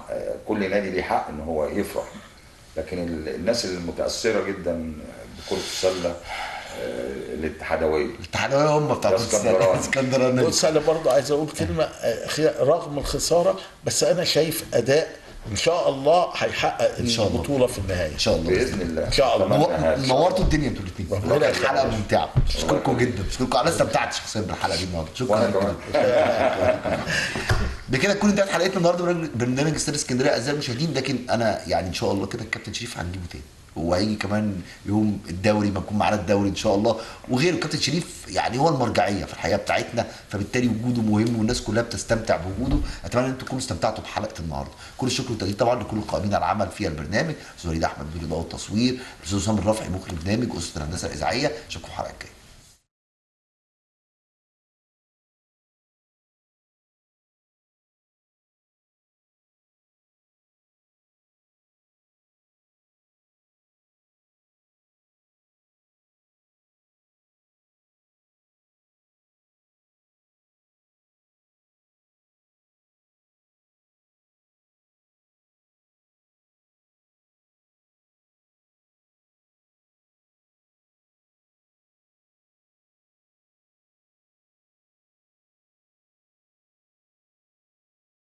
كل نادي ليه حق ان هو يفرح، لكن الناس المتاثره جدا بكره السله الاتحادويه هم بتاع اسكندراني. بص انا برضه عايز اقول كلمه رغم الخساره، بس انا شايف اداء ان شاء الله هيحقق البطوله في النهايه ان شاء الله باذن الله. ان شاء الله. نورتوا الدنيا انتوا الاثنين، كانت حلقه ممتعه. اشكركم جدا، اشكركم. انا استمتعت شخصيا بالحلقه دي النهارده. شكرا. بكده تكون انتهت حلقتنا النهارده من برنامج استاد اسكندريه اعزائي المشاهدين، لكن انا يعني ان شاء الله كده الكابتن شريف هنجيبه تاني، وهيجي كمان يوم الدوري ما نكون معانا الدوري ان شاء الله، وغيره. الكابتن شريف يعني هو المرجعيه في الحياه بتاعتنا، فبالتالي وجوده مهم والناس كلها بتستمتع بوجوده. اتمنى ان انتم تكونوا استمتعتوا بحلقه النهارده. كل الشكر والتقدير طبعا لكل القائمين على العمل في البرنامج، استاذ وليد احمد مدير الاضاءه والتصوير، الاستاذ اسامه الرافعي مخرج البرنامج، اسره الهندسه الاذاعيه. اشوفكم في الحلقه الجايه.